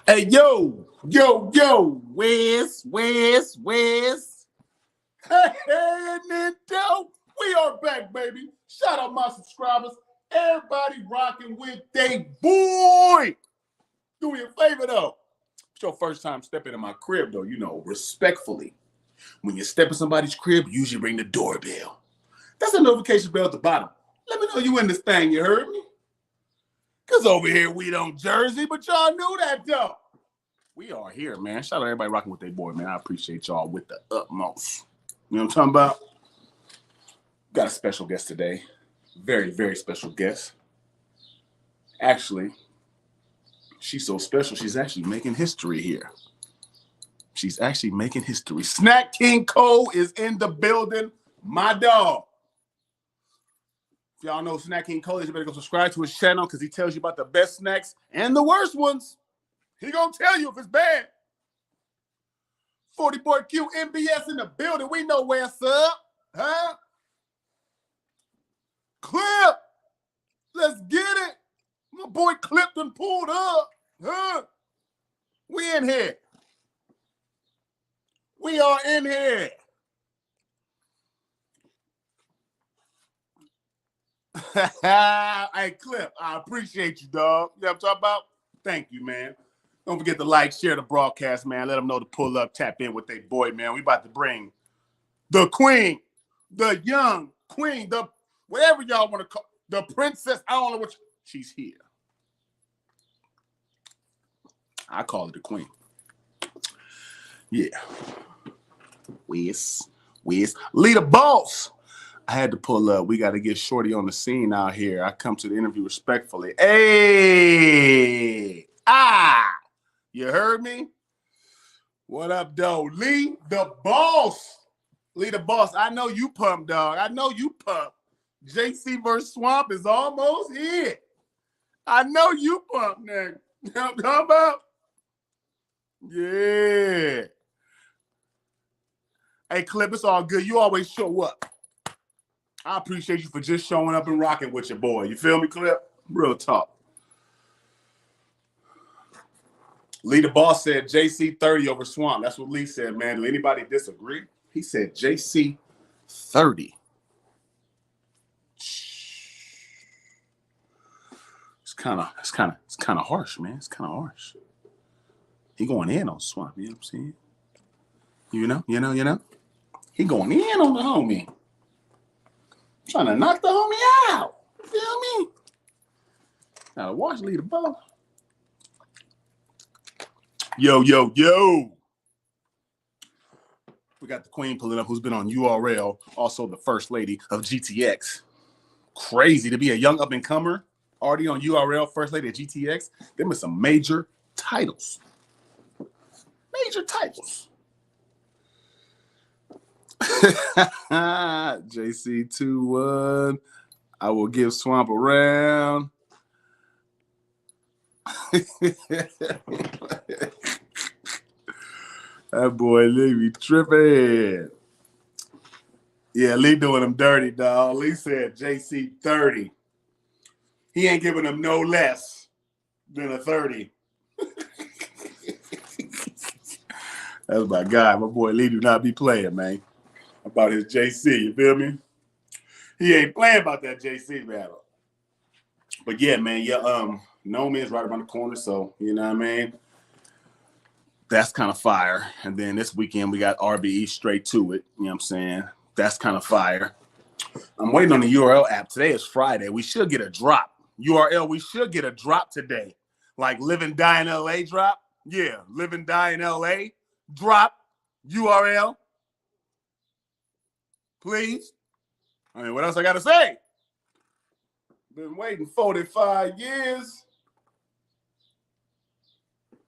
Hey, yo, where's? Hey, Nintendo, we are back, baby. Shout out my subscribers. Everybody rocking with they boy. Do me a favor, though. It's your first time stepping in my crib, though, respectfully. When you step in somebody's crib, usually ring the doorbell. That's a notification bell at the bottom. Let me know you in this thing, you heard me? Because over here, we don't Jersey, but y'all knew that, though. We are here, man. Shout out to everybody rocking with their boy, man. I appreciate y'all with the utmost. You know what I'm talking about? Got a special guest today. Very, very special guest. Actually, she's so special, she's actually making history here. She's actually making history. Snack King Cole is in the building. My dog. If y'all know Snack King Cole, you better go subscribe to his channel because he tells you about the best snacks and the worst ones. He gonna tell you if it's bad. 40 Boy Q MBS in the building. We know what's up. Huh? Clip. Let's get it. My boy clipped and pulled up. Huh? We in here. We are in here. Hey, Clip, I appreciate you, dog. You know what I'm talking about? Thank you, man. Don't forget to like, share the broadcast, man. Let them know to pull up, tap in with their boy, man. We about to bring the queen, the young queen, the whatever y'all want to call, the princess. I don't know what she's here. I call her the queen. Yeah. Where's Leader Boss? I had to pull up. We got to get Shorty on the scene out here. I come to the interview respectfully. Hey! You heard me? What up, though? Lee the Boss. Lee the Boss. I know you pumped, dog. I know you pumped. JC versus Swamp is almost here. I know you pumped, nigga. You know what I'm talking about? Yeah. Hey, Clip, it's all good. You always show up. I appreciate you for just showing up and rocking with your boy. You feel me, Clip? Real talk. Lee the Boss said JC 30 over Swamp. That's what Lee said, man. Did anybody disagree? He said JC 30. It's kind of harsh, man. It's kind of harsh. He going in on Swamp, you know what I'm saying? You know? He going in on the homie. Trying to knock the homie out. You feel me? Now watch Lee the Boss. Yo. We got the queen pulling up who's been on URL, also the first lady of GTX. Crazy to be a young up-and-comer, already on URL, first lady of GTX. Them are some major titles. JC 2-1. I will give Swamp a round. That boy Lee be tripping. Yeah, Lee doing him dirty, dog. Lee said JC 30. He ain't giving him no less than a 30. That's my guy. My boy Lee do not be playing, man. About his JC, you feel me? He ain't playing about that JC battle. But yeah, man, No Man's right around the corner, so you know what I mean? That's kind of fire. And then this weekend we got RBE straight to it. You know what I'm saying? That's kind of fire. I'm waiting on the URL app. Today is Friday. We should get a drop. URL, we should get a drop today. Like Live and Die in LA drop. Yeah, Live and Die in LA drop. URL. Please. I mean, what else I got to say? Been waiting 45 years.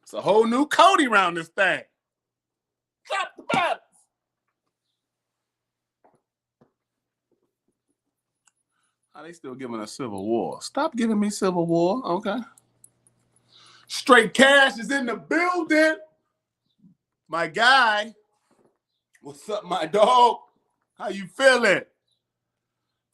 It's a whole new Cody around this thing. Drop the battles. How they still giving us Civil War? Stop giving me Civil War. Okay. Straight Cash is in the building. My guy. What's up, my dog? How you feeling?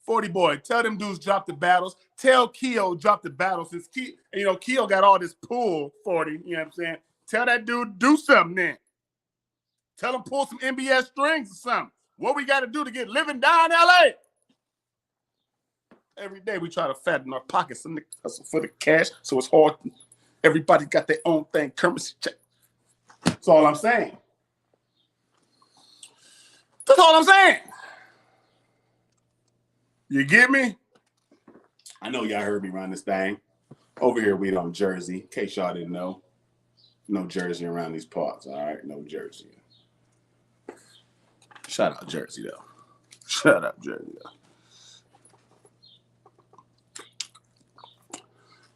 40 boy, tell them dudes drop the battles. Tell Keo drop the battles. Since Keo got all this pull, 40, you know what I'm saying? Tell that dude do something then. Tell him pull some NBS strings or something. What we got to do to get living down LA? Every day we try to fatten our pockets and hustle for the cash, so it's hard. Everybody got their own thing, currency check. That's all I'm saying. That's all I'm saying. You get me? I know y'all heard me run this thing. Over here, we don't Jersey. In case y'all didn't know. No Jersey around these parts, all right? No Jersey. Shout out Jersey, though. Shout out Jersey, though.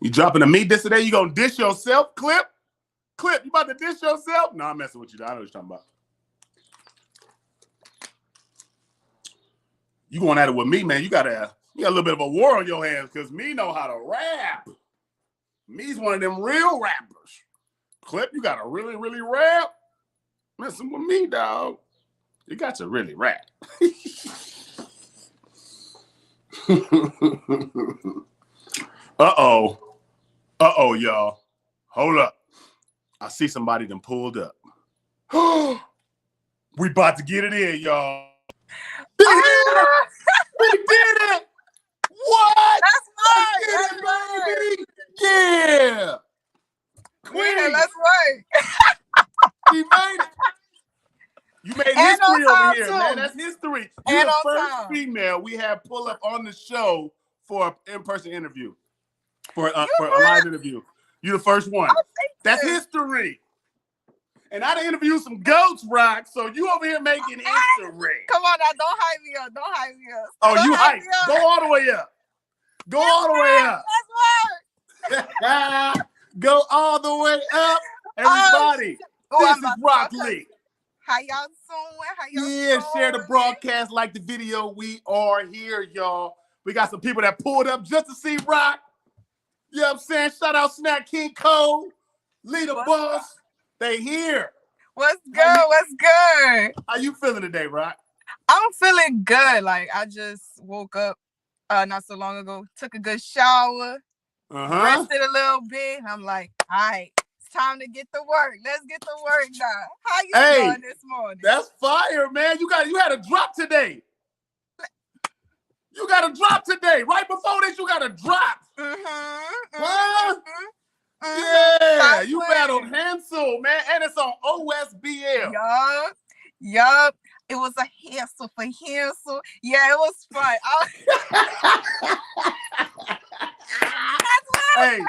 You dropping a meat dish today? You gonna dish yourself? Clip, you about to dish yourself? No, I'm messing with you. I know what you're talking about. You going at it with me, man. You got a little bit of a war on your hands because me know how to rap. Me's one of them real rappers. Clip, you got to really, really rap. Messing with me, dog. You got to really rap. Uh-oh, y'all. Hold up. I see somebody done pulled up. We about to get it in, y'all. We did it! What? That's right. Baby. Yeah. Queen. Yeah, that's right. You made it. You made history over here, man. That's history. You're the first female we have pull up on the show for an in-person interview, for a live interview. You're the first one. That's history. And I done interviewed some goats, Rocq. So you over here making history. Come on now, don't hype me up. Don't hype me up. Oh, you hype. Go all the way up. Go all the way up. That's right. Go all the way up. Everybody, this is Rocq Lee. How y'all doing? Yeah, share the broadcast, like the video. We are here, y'all. We got some people that pulled up just to see Rocq. You know what I'm saying? Shout out Snack King Cole, Leader Boss. They here. What's good? What's good? How you feeling today, Rocq? I'm feeling good. Like, I just woke up not so long ago, took a good shower, rested a little bit. I'm like, all right, it's time to get to work. Let's get to work now. How you doing this morning? That's fire, man. You had a drop today. You got a drop today. Right before this, you got a drop. Yeah, you battled Hansel, man, and it's on OSBL. Yup. It was a hassle for Hansel. Yeah, it was fun. Hey,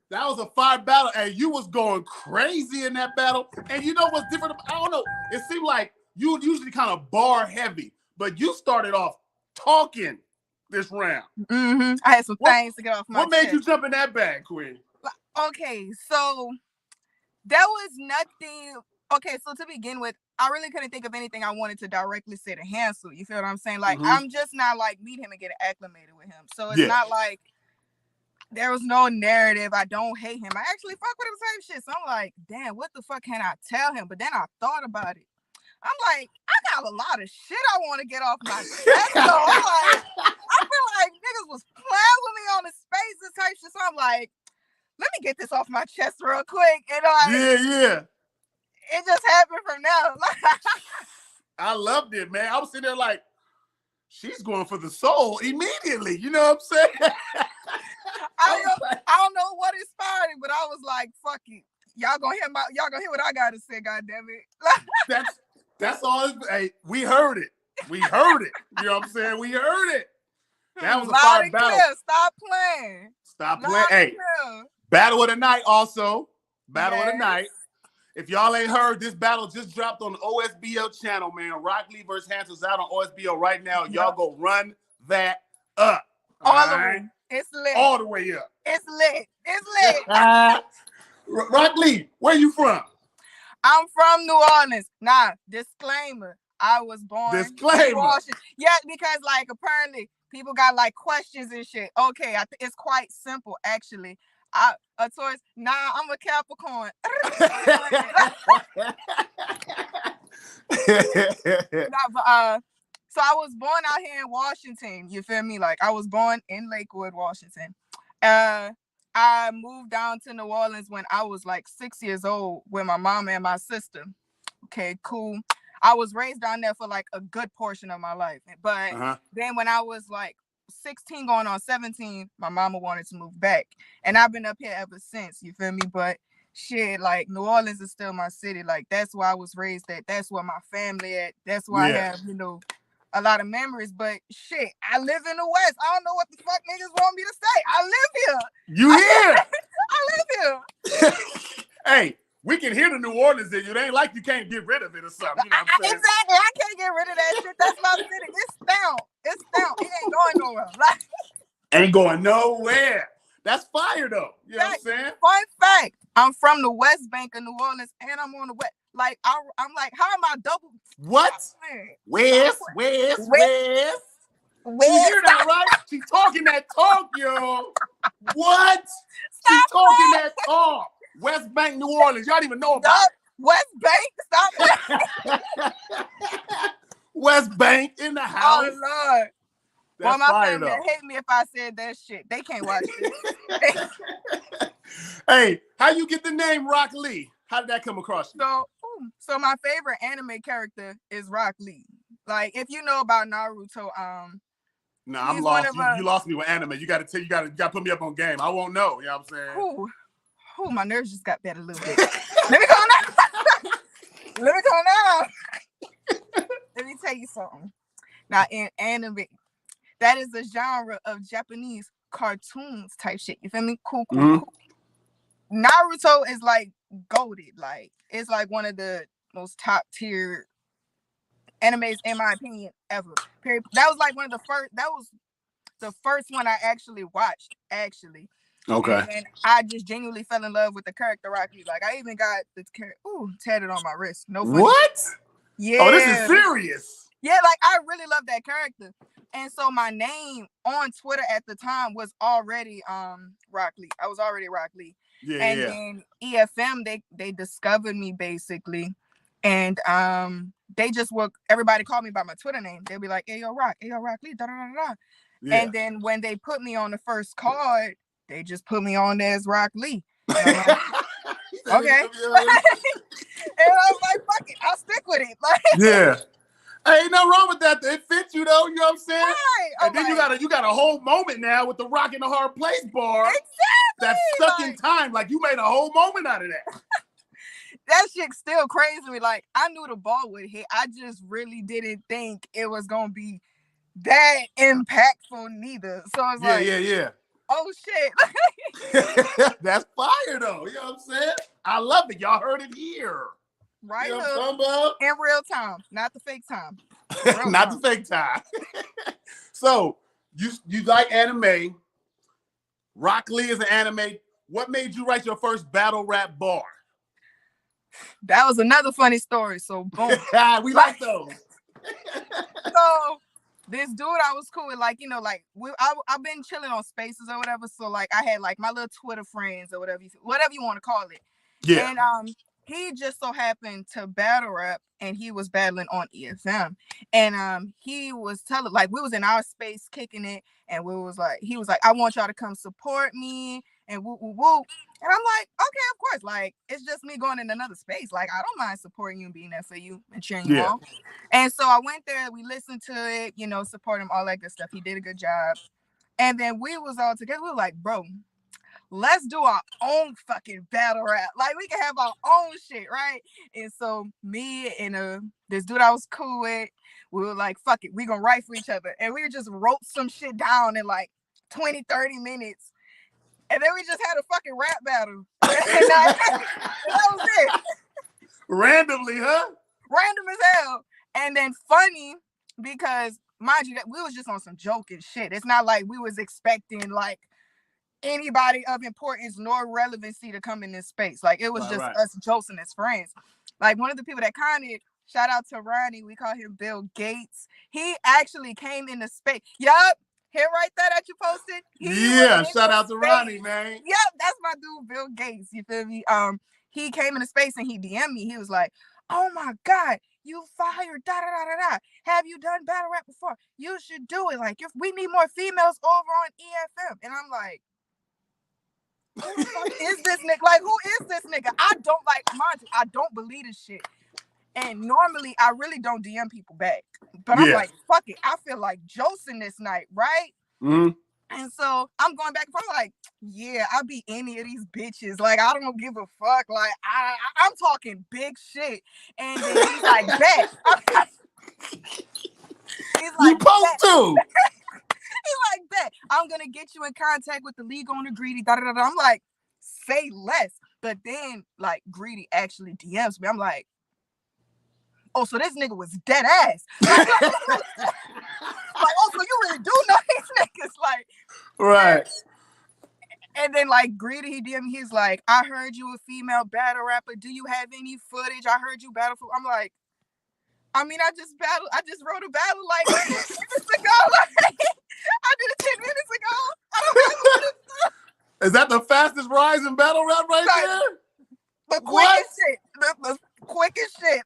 that was a fire battle, and you was going crazy in that battle. And you know what's different? I don't know. It seemed like you usually kind of bar heavy, but you started off talking this round. I had some things to get off my chest. What made you jump in that bag, Queen? Okay, so there was nothing. Okay, so to begin with, I really couldn't think of anything I wanted to directly say to Hansel. You feel what I'm saying? Like, I'm just not like meet him and get acclimated with him. So it's not like there was no narrative. I don't hate him. I actually fuck with him type shit. So I'm like, damn, what the fuck can I tell him? But then I thought about it. I'm like, I got a lot of shit I want to get off my chest. So I'm like, I feel like niggas was playing with me on the spaces type shit. So I'm like, let me get this off my chest real quick. Yeah. It just happened from now. I loved it, man. I was sitting there like, she's going for the soul immediately. You know what I'm saying? I don't know what inspired it, but I was like, fuck it. Y'all gonna hear what I gotta say, goddamn it. That's all. Hey, we heard it. You know what I'm saying? We heard it. That was a fire battle. Stop playing. Hey, battle of the night also. Battle of the night. If y'all ain't heard, this battle just dropped on the OSBL channel, man. Rocq Lee versus Hansel's out on OSBL right now. Y'all go run that up. All the way. It's lit. All the way up. It's lit. Rocq Lee, where you from? I'm from New Orleans. Nah, disclaimer. I was born in Washington. Yeah, because like apparently people got like questions and shit. Okay, it's quite simple actually. A Taurus. Nah, I'm a Capricorn. So I was born out here in Washington. You feel me? Like I was born in Lakewood, Washington. I moved down to New Orleans when I was like 6 years old with my mom and my sister. Okay, cool. I was raised down there for like a good portion of my life. But then when I was like 16 going on 17, my mama wanted to move back. And I've been up here ever since, you feel me? But shit, like New Orleans is still my city. Like that's where I was raised at. That's where my family at. That's where I have, a lot of memories. But shit, I live in the West. I don't know what the fuck niggas want me to say. I live here. You here? I live here. Hey, we can hear the New Orleans in you. It ain't like you can't get rid of it or something. You know what I'm saying? Exactly. I can't get rid of that shit. That's my city. It's down. It's down. It ain't going nowhere. Like, ain't going nowhere. That's fire though. You know what I'm saying? Fun fact. I'm from the West Bank of New Orleans and I'm on the West. Like I'm like, how am I double? What? West? You hear that, right? She's talking that talk, yo. What? She's talking that talk. West Bank, New Orleans. Y'all don't even know about it. West Bank? Stop. West Bank in the house. Oh, Lord. That's my fire, family though. hate me if I said that shit. They can't watch this. Hey, how you get the name Rocq Lee? How did that come across you? So my favorite anime character is Rocq Lee. Like, if you know about Naruto, Nah, I'm lost. You lost me with anime. You gotta put me up on game. I won't know. You know what I'm saying? My nerves just got better a little bit. Let me calm down. Let me tell you something. Now, in anime, that is a genre of Japanese cartoons type shit. You feel me? Cool. Naruto is like goated. Like, it's like one of the most top tier animes, in my opinion, ever. Period. That was like one of the first. That was the first one I actually watched. Okay. And I just genuinely fell in love with the character Rocq Lee. Like I even got the character tatted on my wrist. No funny. What? Yeah. Oh, this is serious. Yeah, like I really love that character. And so my name on Twitter at the time was already Rocq Lee. I was already Rocq Lee. Yeah. And then EFM, they discovered me basically. And they just everybody called me by my Twitter name. They'll be like, hey yo Rocq Lee, da da da da. Yeah. And then when they put me on the first card, they just put me on there as Rocq Lee. Like, okay. And I was like, fuck it, I'll stick with it. Like, yeah. Hey, ain't nothing wrong with that. It fits you though, you know what I'm saying? Right. And then you got a whole moment now with the Rock in the Hard Place bar. Exactly. That's stuck in time. Like you made a whole moment out of that. That shit's still crazy to me. Like I knew the ball would hit. I just really didn't think it was gonna be that impactful neither. So it's yeah. Oh shit. That's fire though. You know what I'm saying? I love it. Y'all heard it here. Right, you know in real time, not the fake time. The fake time. So you like anime. Rocq Lee is an anime. What made you write your first battle rap bar? That was another funny story. So boom. We like those. So this dude I was cool with, like, you know, like I've been chilling on Spaces or whatever. So like I had like my little Twitter friends or whatever you want to call it. Yeah. And he just so happened to battle rap, and he was battling on EFM. And he was telling, like, we was in our space kicking it, and he was like, I want y'all to come support me, and woo woo woo. And I'm like, okay, of course. Like, it's just me going in another space. Like, I don't mind supporting you and being there for you and cheering you on. And so I went there, we listened to it, you know, support him, all that good stuff. He did a good job. And then we was all together. We were like, bro, let's do our own fucking battle rap. Like, we can have our own shit, right? And so me and this dude I was cool with, we were like, fuck it, we gonna write for each other. And we just wrote some shit down in like 20, 30 minutes. And then we just had a fucking rap battle. And that was it. Randomly, huh? Random as hell. And then funny, because mind you, that we was just on some joking shit. It's not like we was expecting like anybody of importance nor relevancy to come in this space. Like it was just us josing as friends. Like one of the people that kind of, shout out to Ronnie, we call him Bill Gates. He actually came in the space. Yup, here right there that you posted. Shout out to Ronnie, man. Yep, that's my dude, Bill Gates. You feel me? He came in the space and he DM'd me. He was like, oh my God, You fired, da da da da da. Have you done battle rap before? You should do it. Like, if we need more females over on EFM. And I'm like, who the fuck is this nigga? Like, who is this nigga? I don't like, mind you, I don't believe this shit. And normally I really don't DM people back. But I'm like, fuck it. I feel like Joseph this night, right? Mm-hmm. And so I'm going back and forth like, yeah, I'll be any of these bitches. Like, I don't give a fuck. Like, I'm talking big shit. And then he's like, bet. He's like, you supposed to. He's like, bet. I'm going to get you in contact with the league owner, Greedy. Da, da, da, da. I'm like, say less. But then, like, Greedy actually DMs me. I'm like, oh, so this nigga was dead ass. Like, oh, so you really do know these niggas. Like, right. And then, like, Greedy, he DM me, he's like, I heard you a female battle rapper. Do you have any footage? I heard you battle for. I'm like, I mean, I just wrote a battle like 10 minutes ago. Like, I did it 10 minutes ago. I don't know. Is that the fastest rise in battle rap right there? The quickest shit. The quickest shit.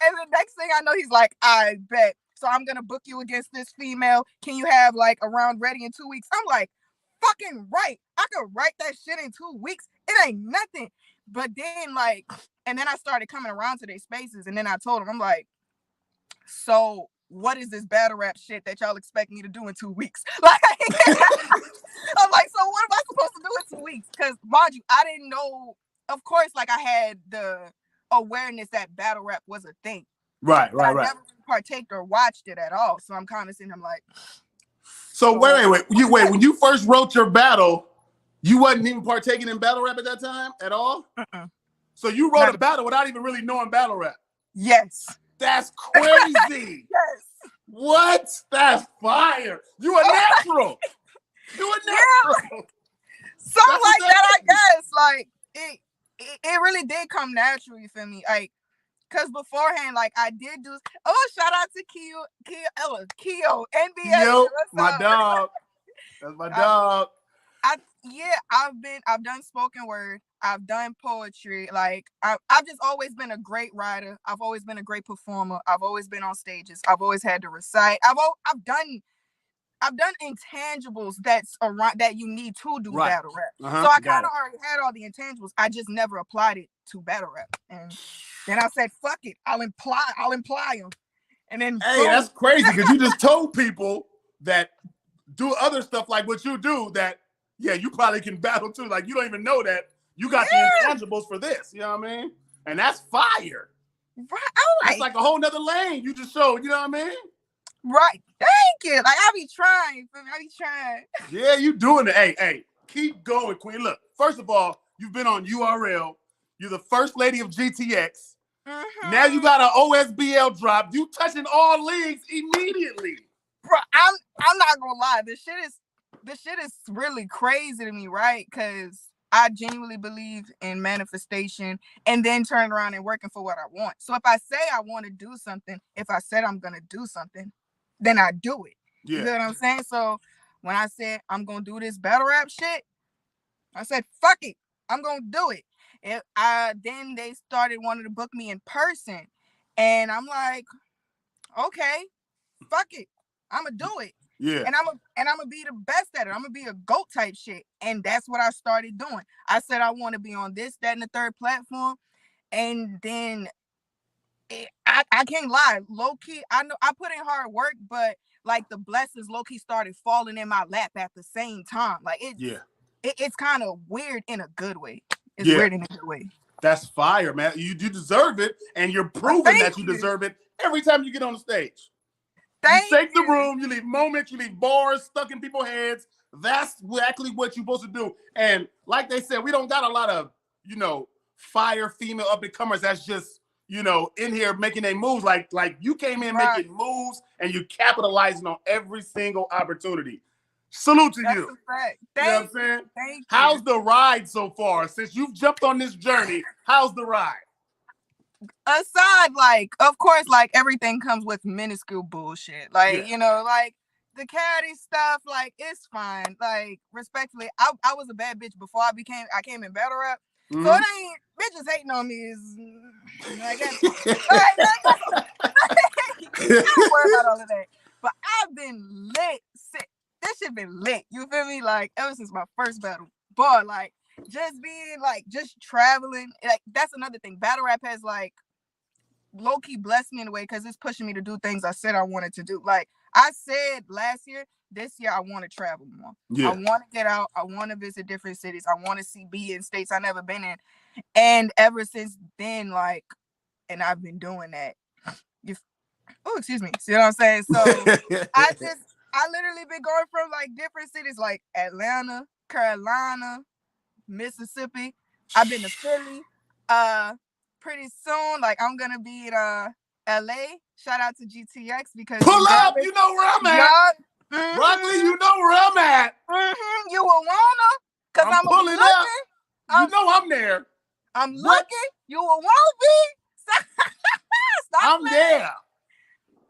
And the next thing I know, he's like, I bet. So I'm going to book you against this female. Can you have like a round ready in 2 weeks? I'm like, fucking right. I could write that shit in 2 weeks. It ain't nothing. But then like, and then I started coming around to their spaces. And then I told him, I'm like, so what is this battle rap shit that y'all expect me to do in 2 weeks? Like, I'm like, so what am I supposed to do in 2 weeks? Because mind you, I didn't know, of course, like I had the awareness that battle rap was a thing. Right. I never partaked or watched it at all. So I'm kind of sitting him like. So wait. When you first wrote your battle, you wasn't even partaking in battle rap at that time at all? So you wrote a battle without even really knowing battle rap? Yes. That's crazy. Yes. What? That's fire. You a natural. You a natural. Yeah. Something like that, I guess. Like, it really did come natural, you feel me? Like, because beforehand, like, I did do, shout out to Keo, NBA. Yo, my dog. That's my dog. I've done spoken word. I've done poetry. Like, I've just always been a great writer. I've always been a great performer. I've always been on stages. I've always had to recite. I've done intangibles that's around that you need to do battle rap. So I kind of already had all the intangibles. I just never applied it to battle rap. And then I said, fuck it. I'll imply them. And then hey, boom. That's crazy because you just told people that do other stuff like what you do that, yeah, you probably can battle too. Like, you don't even know that you got the intangibles for this. You know what I mean? And that's fire. Right. That's like a whole nother lane you just showed. You know what I mean? Right. Thank you. Like, I be trying. Yeah, you doing it. Hey, keep going, Queen. Look, first of all, you've been on URL. You're the first lady of GTX. Mm-hmm. Now you got an OSBL drop. You touching all leagues immediately. Bro, I'm not gonna lie. This shit is really crazy to me, right? Because I genuinely believe in manifestation and then turn around and working for what I want. So if I say I want to do something, if I said I'm gonna do something, then I do it. Yeah. You know what I'm saying? So when I said I'm gonna do this battle rap shit, I said, fuck it, I'm gonna do it. Then they started wanting to book me in person. And I'm like, okay, fuck it. I'm gonna do it. Yeah. And I'm gonna be the best at it. I'm gonna be a GOAT type shit. And that's what I started doing. I said I want to be on this, that, and the third platform. And then I can't lie. Low key, I know I put in hard work, but like the blessings low key started falling in my lap at the same time. Like it's kind of weird in a good way. It's weird in a good way. That's fire, man. You deserve it, and you're proving that you deserve it every time you get on the stage. You shake the room, you leave moments, you leave bars stuck in people's heads. That's exactly what you're supposed to do. And like they said, we don't got a lot of, fire female up-and-comers that's just, in here making their moves. Like you came in making moves and you capitalizing on every single opportunity. Salute to you. A fact. You know what I'm saying? Thank you. How's the ride so far? Since you've jumped on this journey, how's the ride? Aside, like, of course, like, everything comes with minuscule bullshit. Like, like, the caddy stuff, like, it's fine. Like, respectfully, I was a bad bitch before I came in battle rap. So it ain't bitches hating on me is I guess don't worry about all of that. But I've been lit. This shit been lit. You feel me? Like ever since my first battle. Boy, like just being like just traveling. Like that's another thing. Battle rap has like low-key blessed me in a way because it's pushing me to do things I said I wanted to do. Like I said last year, this year I want to travel more. Yeah. I want to get out. I want to visit different cities. I want to be in states I've never been in. And ever since then, like, and I've been doing that. Excuse me. See what I'm saying? So I literally been going from like different cities like Atlanta, Carolina, Mississippi. I've been to Philly. Pretty soon, like I'm gonna be in LA. Shout out to GTX because pull up. You know where I'm at. Rocq, you know where I'm at. You will wanna, cause I'm pulling looking. Up. You know I'm there. I'm looking. You will won't be. Stop I'm playing. there.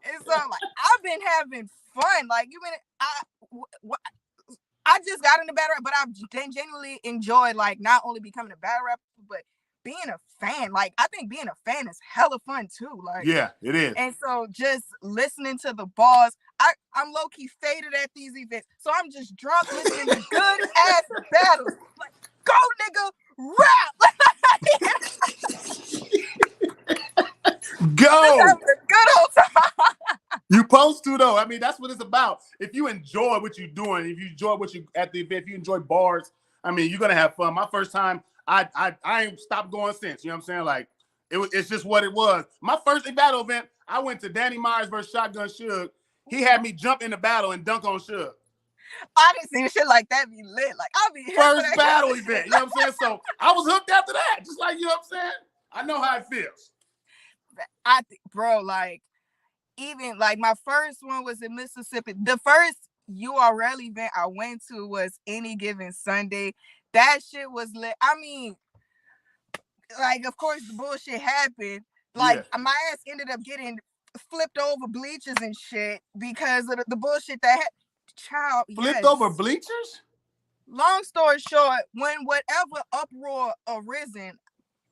And so like I've been having fun. Like I just got into battle rap, but I've genuinely enjoyed like not only becoming a battle rapper, but being a fan. Like I think being a fan is hella fun too. Like yeah, it is. And so just listening to the bars, I'm low key faded at these events, so I'm just drunk listening to good ass battles. Like go nigga rap. Go. Just a good old time. You supposed to though. I mean, that's what it's about. If you enjoy what you're doing, if you enjoy what you at the event, if you enjoy bars, I mean, you're gonna have fun. My first time, I ain't stopped going since. You know what I'm saying? Like it's just what it was. My first battle event, I went to Danny Myers versus Shotgun Suge. He had me jump in the battle and dunk on Suge. I didn't see shit like that be lit. Like I'll be first battle event. You know what I'm saying? So I was hooked after that. Just like, you know what I'm saying? I know how it feels. Bro, like even like my first one was in Mississippi. The first URL event I went to was Any Given Sunday. That shit was lit. I mean, like, of course, the bullshit happened. Like, my ass ended up getting flipped over bleachers and shit because of the bullshit that flipped over bleachers? Long story short, when whatever uproar arisen,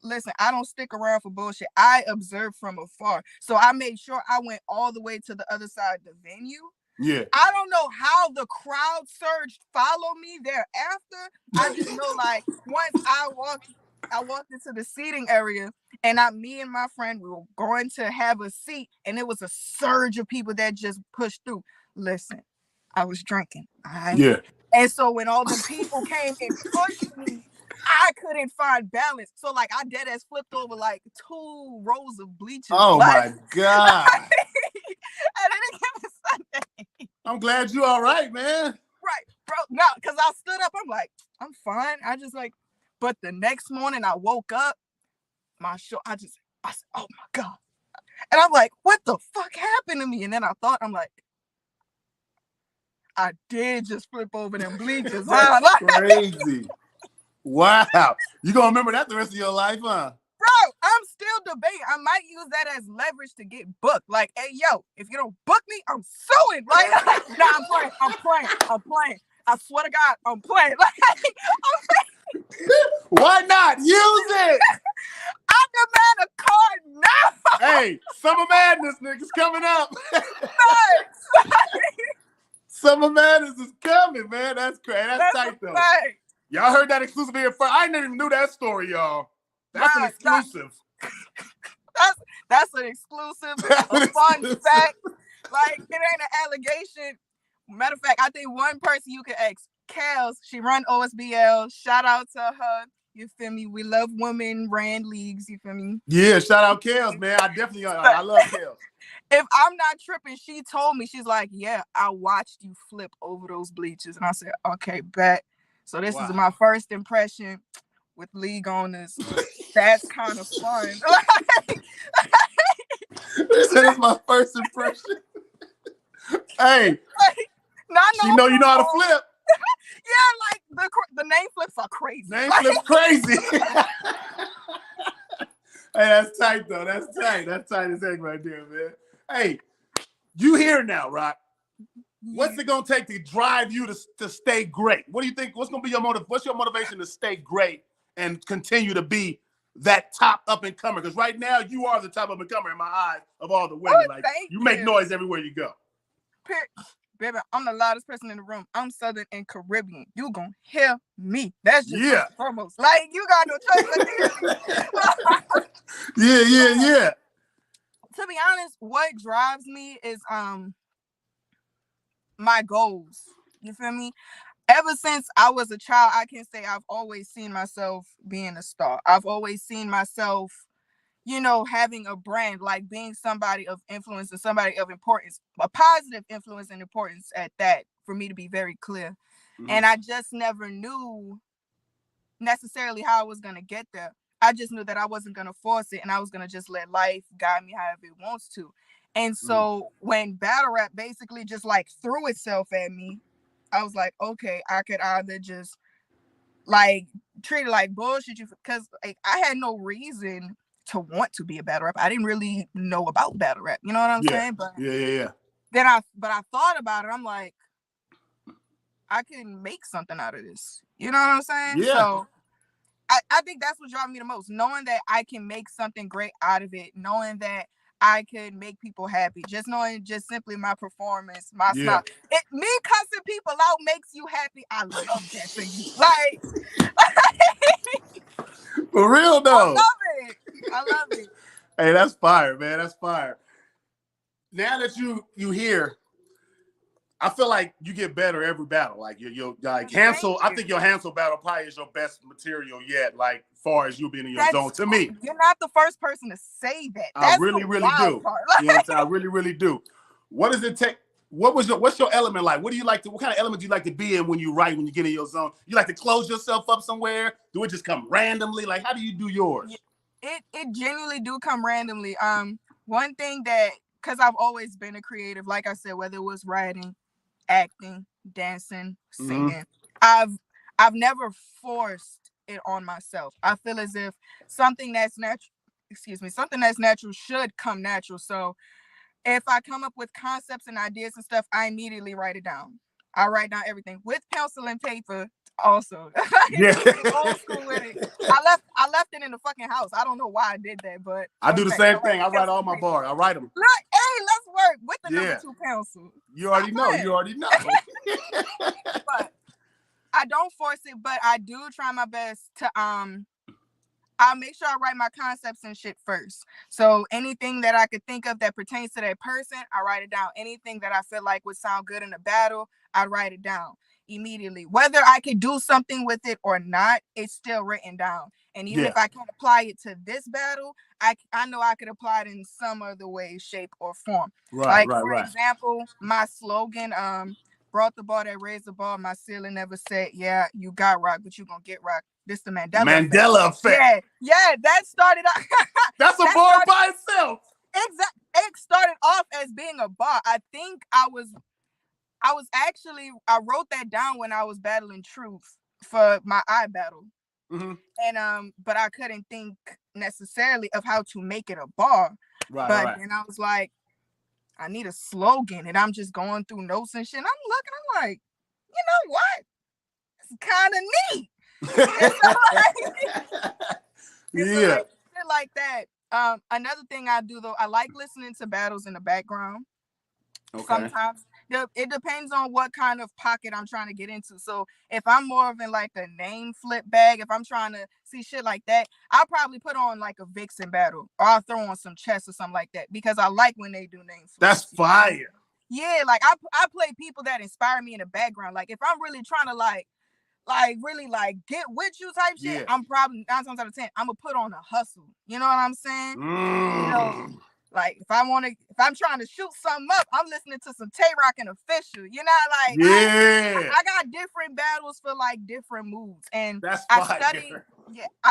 listen, I don't stick around for bullshit. I observe from afar. So I made sure I went all the way to the other side of the venue. Yeah. I don't know how the crowd surged follow me thereafter. I just know, like, once I walked into the seating area and me and my friend, we were going to have a seat and it was a surge of people that just pushed through. Listen, I was drinking. Yeah. And so when all the people came and pushed me, I couldn't find balance. So like I dead ass flipped over like 2 rows of bleachers. Oh my God. And I didn't give a Sunday. I'm glad you all right, man. Right, bro. No, because I stood up. I'm like, I'm fine. But the next morning I woke up, I said, oh my God. And I'm like, what the fuck happened to me? And then I'm like, I did just flip over them bleachers. That's crazy. Wow. You gonna remember that the rest of your life, huh? Bro, I'm still debating. I might use that as leverage to get booked. Like, hey, yo, if you don't book me, I'm suing. Like, nah, I'm playing. I swear to God, I'm playing. Why not? Use it. I demand a card now. Hey, Summer Madness, niggas, coming up. Summer Madness is coming, man. That's crazy. That's tight, though. Y'all heard that exclusive here first. I never even knew that story, y'all. That's an exclusive. That's an exclusive, a fun fact. Like, it ain't an allegation. Matter of fact, I think one person you can ask, Kels, she run OSBL. Shout out to her. You feel me? We love women ran leagues. You feel me? Yeah, shout out Kels, man. I love Kels. If I'm not tripping, she told me, she's like, yeah, I watched you flip over those bleachers. And I said, okay, bet. So this is my first impression with league owners. That's kind of fun. This is my first impression. Hey, she know you know how to flip. Yeah, like the name flips are crazy. Name flips crazy. Hey, that's tight though. That's tight. That's tight as heck right there, man. Hey, you here now, Rocq? What's it gonna take to drive you to stay great? What do you think? What's gonna be your what's your motivation to stay great and continue to be that top up and comer? Because right now you are the top up and comer in my eyes of all the women. Like you make noise everywhere you go. Baby, I'm the loudest person in the room. I'm Southern and Caribbean. You gonna hear me. That's just first and foremost. Like, you got no choice but to hear me. Yeah. To be honest, what drives me is my goals. You feel me? Ever since I was a child, I can say I've always seen myself being a star. I've always seen myself, you know, having a brand, like being somebody of influence and somebody of importance, a positive influence and importance at that, for me to be very clear. Mm-hmm. And I just never knew necessarily how I was going to get there. I just knew that I wasn't going to force it and I was going to just let life guide me however it wants to. And so when battle rap basically just like threw itself at me, I was like, okay, I could either just like treat it like bullshit, because like I had no reason to want to be a battle rapper. I didn't really know about battle rap. You know what I'm saying? But yeah. Then I thought about it. I'm like, I can make something out of this. You know what I'm saying? Yeah. So I think that's what drives me the most. Knowing that I can make something great out of it. Knowing that I could make people happy. Just knowing just simply my performance, my smile. Me cussing people out makes you happy. I love that for you. Like for real though. I love it. Hey, that's fire, man. That's fire. Now that you hear, I feel like you get better every battle. Like you're like Hansel. I think your Hansel battle probably is your best material yet. Like far as you being in your zone. To me, you're not the first person to say that. That's I really do. You know what I'm saying? I really do. What does it take? What's your element like? What kind of element do you like to be in when you write, when you get in your zone? You like to close yourself up somewhere? Do it just come randomly? Like, how do you do yours? It genuinely do come randomly. One thing that, because I've always been a creative, like I said, whether it was writing, acting, dancing, singing, I've never forced it on myself. I feel as if something that's natural should come natural. So if I come up with concepts and ideas and stuff, I immediately write it down. I write down everything with pencil and paper also. Old school with it. I left it in the fucking house. I don't know why I did that, but I do the same thing. I write all my bars. I write them. Look, hey, let's work with the number 2 pencil. You already know. But I don't force it, but I do try my best to I'll make sure I write my concepts and shit first. So anything that I could think of that pertains to that person, I write it down. Anything that I feel like would sound good in a battle, I write it down immediately. Whether I could do something with it or not, it's still written down. And even if I can't apply it to this battle, I know I could apply it in some other way, shape, or form. For example, my slogan, brought the ball that raised the ball. My ceiling never said, yeah, you got Rocq, but you gonna get Rocq. This the Mandela effect. Yeah, that started out. That's a bar by itself. Exactly. It started off as being a bar. I think I wrote that down when I was battling Truth for my eye battle. Mm-hmm. And but I couldn't think necessarily of how to make it a bar. But then I was like, I need a slogan, and I'm just going through notes and shit. And I'm looking, I'm like, you know what? It's kind of neat. Shit like that. Another thing I do though, I like listening to battles in the background. Sometimes it depends on what kind of pocket I'm trying to get into. So if I'm more of in like a name flip bag, if I'm trying to see shit like that, I'll probably put on like a Vixen battle, or I'll throw on some chess or something like that, because I like when they do name flips. That's fire. Yeah, like I play people that inspire me in the background. Like if I'm really trying to like really like get with you type shit, I'm probably 9 times out of 10 I'm gonna put on a hustle. You know what I'm saying? You know, like if I'm trying to shoot something up, I'm listening to some Tay-Rock and Official. You know, like I got different battles for like different moods, and I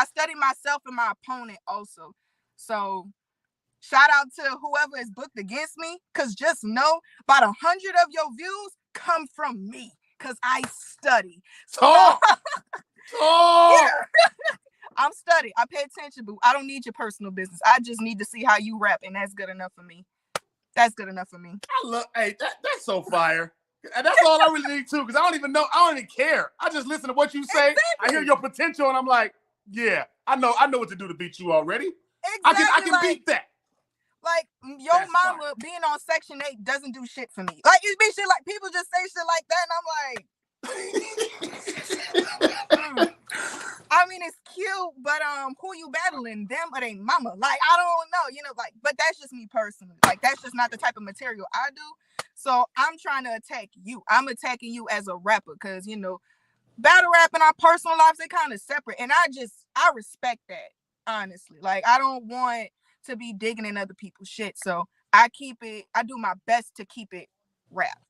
study myself and my opponent also. So shout out to whoever is booked against me, because just know about 100 of your views come from me. Because I study. So, I'm studying. I pay attention, boo. I don't need your personal business. I just need to see how you rap, and that's good enough for me. That's so fire. And that's all I really need too, because I don't even know. I don't even care. I just listen to what you say. Exactly. I hear your potential, and I'm like, Yeah, I know what to do to beat you already. Exactly, I can beat that. Like, your mama being on Section 8 doesn't do shit for me. Like, it be shit like, people just say shit like that, and I'm like, I mean, it's cute, but who you battling, them or they mama? Like, I don't know, like, but that's just me personally. Like, that's just not the type of material I do. So I'm trying to attack you. I'm attacking you as a rapper, because battle rap and our personal lives, they kind of separate, and I respect that, honestly. Like, I don't want to be digging in other people's shit, so I do my best to keep it rap,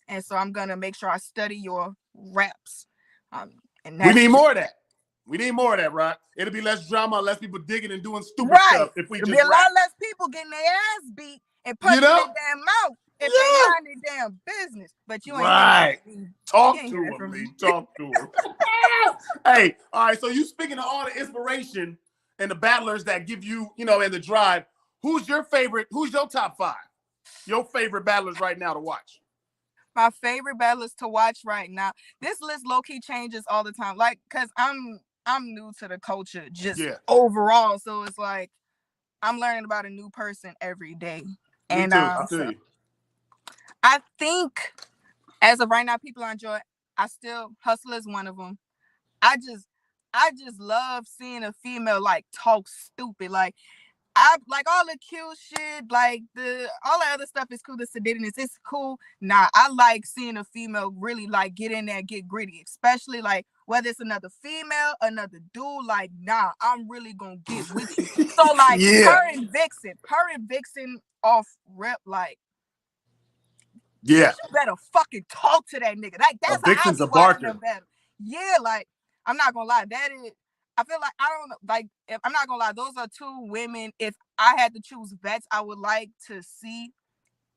and so I'm gonna make sure I study your raps. And we need more of that. We need more of that, right? It'll be less drama, less people digging and doing stupid stuff if we just It'll be a rap. lot less people getting their ass beat and punching their damn mouth if they mind their damn business. But you ain't Talk to him, Lee. Talk to him. Hey, all right. So you speaking of all the inspiration and the battlers that give you, in the drive, who's your favorite? Who's your top 5? Your favorite battlers right now to watch? My favorite battlers to watch right now. This list low-key changes all the time. Like, cause I'm new to the culture just overall. So it's like I'm learning about a new person every day. Me too. I feel you. I think as of right now, people I enjoy. Hustle is one of them. I just love seeing a female like talk stupid. Like, I like all the cute shit, like all the other stuff is cool. The seditiousness, it's cool. Nah, I like seeing a female really like get in there and get gritty, especially like whether it's another female, another dude. Like, nah, I'm really gonna get with you. So like her and Vixen off rep, like, you better fucking talk to that nigga. Like, that's how I be watching them battle. Yeah, like, I'm not gonna lie, I feel like, I don't know, like, if I'm not gonna lie, those are 2 women. If I had to choose vets I would like to see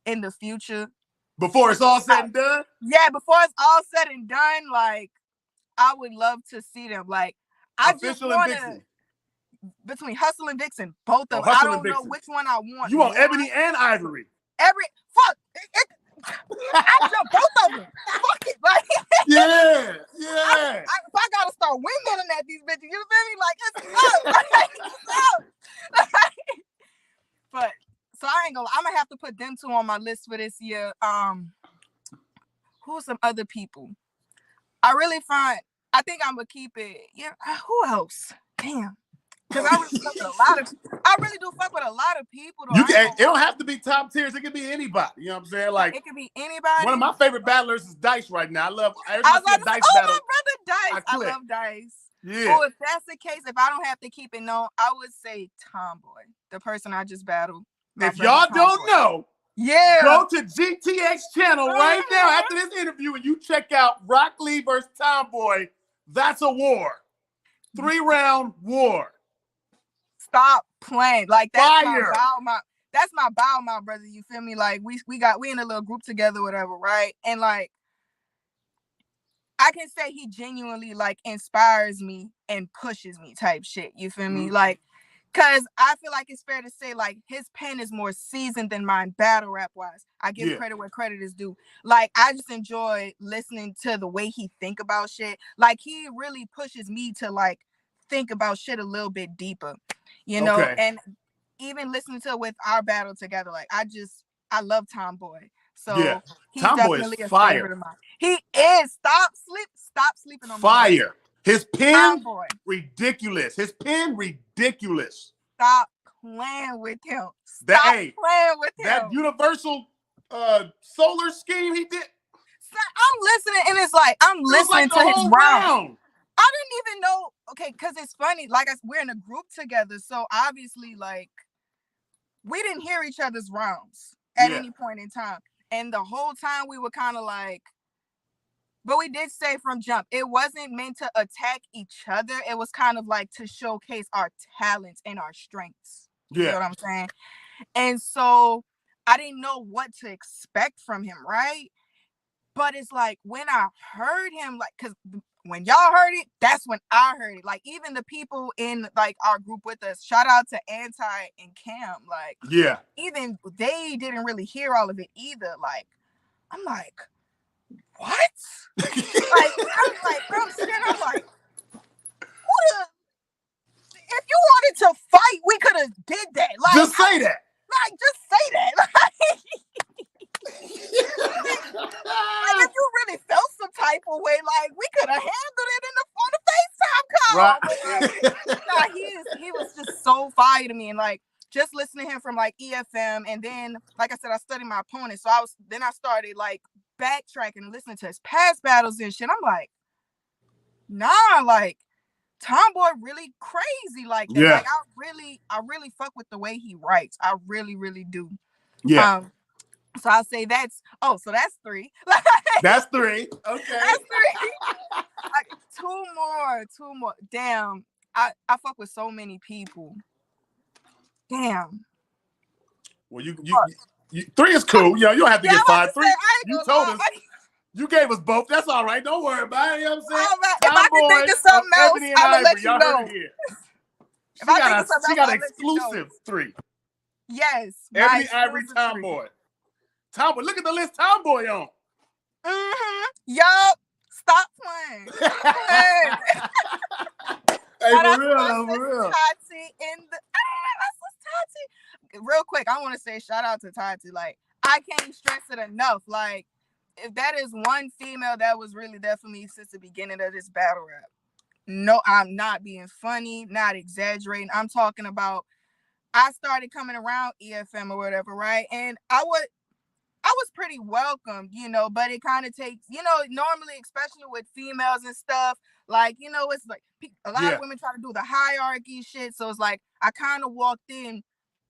in the future. Before it's all said and done? Yeah, before it's all said and done, like, I would love to see them. Like, I just want to, between Hustle and Vixen, both of them. I don't know which one I want. You want Ebony and Ivory? Fuck! I jump both of them. Fuck it, like. Yeah. If I gotta start windmilling at these bitches, you feel me? Like, it's up. But so I ain't gonna. I'm gonna have to put them 2 on my list for this year. Who's some other people? I think I'm gonna keep it. Yeah. Who else? Damn. Because I really do fuck with a lot of people. Though. It don't have to be top tiers. It can be anybody. You know what I'm saying? Like, it could be anybody. One of my favorite battlers is Dice right now. I love Dice battle. My brother Dice. I love Dice. Yeah. If that's the case, if I don't have to keep it known, I would say Tomboy, the person I just battled. If y'all don't know, go to GTX channel right now after this interview and you check out Rocq Lee versus Tomboy. That's a war. 3-round war. Stop playing. Like, that's Fire. that's my bow, my brother. You feel me? Like, we in a little group together, whatever, right? And like, I can say he genuinely like inspires me and pushes me type shit. You feel me? Like, cause I feel like it's fair to say like his pen is more seasoned than mine battle rap wise. I give credit where credit is due. Like, I just enjoy listening to the way he think about shit. Like, he really pushes me to like think about shit a little bit deeper, and even listening to with our battle together, like, I love Tomboy. So he's definitely a favorite of mine. He is. Stop sleeping on fire. His pen ridiculous. Stop playing with him. Playing with him. That universal solar scheme he did. I'm listening, and it's like I'm listening to his round. I didn't even know. Okay, because it's funny. Like, we're in a group together, so obviously, like, we didn't hear each other's rounds at any point in time. And the whole time we were kind of like, but we did say from jump, it wasn't meant to attack each other. It was kind of like to showcase our talents and our strengths. You know what I'm saying? And so I didn't know what to expect from him, right? But it's like when I heard him, like, because when y'all heard it, that's when I heard it. Like, even the people in like our group with us, shout out to Anti and Cam, like, even they didn't really hear all of it either. Like, I'm like, what? Like, I'm sitting, I'm like, who the to fight, we could have did that. Like, just say that. Like, just say that. Like, if you really felt some type of way, like, we could have handled it on the FaceTime call. Right. But, like, nah, he was just so fire to me. And like, just listening to him from like EFM, and then, like I said, I studied my opponent. So I started like backtracking and listening to his past battles and shit. I'm like, nah, like, Tomboy really crazy like that. Yeah. Like, I really fuck with the way he writes. I really, really do. Yeah. So I'll say that's 3. That's 3. Okay. That's 3. Like, two more. Damn. I fuck with so many people. Damn. Well, you 3 is cool. You don't have to get 5. 3. You told us. You gave us both. That's all right. Don't worry about it. You know what I'm saying? Right. If I can think of something else, I'm gonna let you know. She got an exclusive 3. Yes. Ebony Ivory Tomboy. Tomboy, look at the list Tomboy on. Yup. Stop playing. Hey, for real. Tati in the Tati. Real quick, I want to say shout out to Tati. Like, I can't stress it enough. Like, if that is one female that was really there for me since the beginning of this battle rap. No, I'm not being funny, not exaggerating. I'm talking about, I started coming around EFM or whatever, right? And I was pretty welcomed, you know, but it kind of takes, you know, normally, especially with females and stuff, like, you know, it's like a lot of women try to do the hierarchy shit. So it's like, I kind of walked in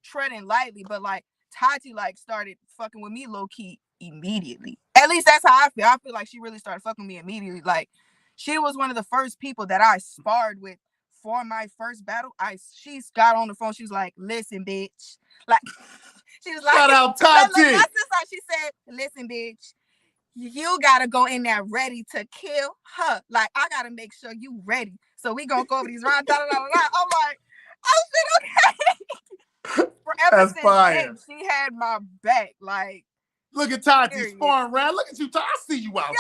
treading lightly, but like Tati like started fucking with me low key immediately. At least that's how I feel. I feel like she really started fucking with me immediately. Like, she was one of the first people that I sparred with for my first battle. She got on the phone. She was like, "Listen, bitch." Like, she was like, "Shout out Tati." She said, "Listen, bitch, you gotta go in there ready to kill her. Like, I gotta make sure you ready. So we gonna go over these rounds." I'm like, "Oh shit, okay." Ever since then, she had my back. Like, look at Tati sparring around. Look at you, Tati. I see you out here.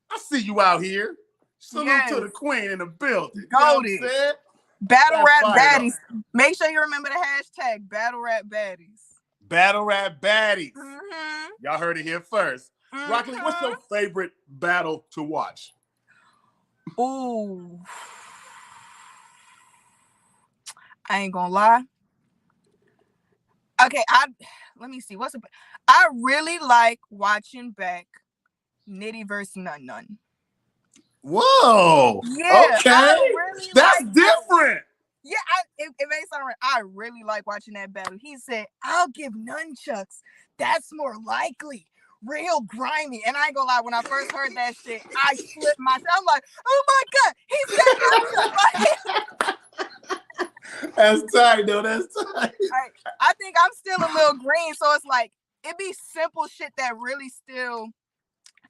I see you out here. Salute to the queen in the building. You know what I'm saying? Battle Rap Baddies. Make sure you remember the hashtag Battle Rap Baddies. Battle Rap Baddies. Y'all heard it here first. Rocq, what's your favorite battle to watch? Ooh. I ain't gonna lie. Okay, let me see. I really like watching back Nitty versus Nun. Whoa. Yeah. Okay. Really that's different. Yeah, it makes sense. I really like watching that battle. He said, "I'll give nunchucks. That's more likely. Real grimy." And I ain't gonna lie, when I first heard that shit, I flipped myself. I'm like, "Oh my God, he said nunchucks." That's tight, though. That's tight. I think I'm still a little green, so it's like, it be simple shit that really still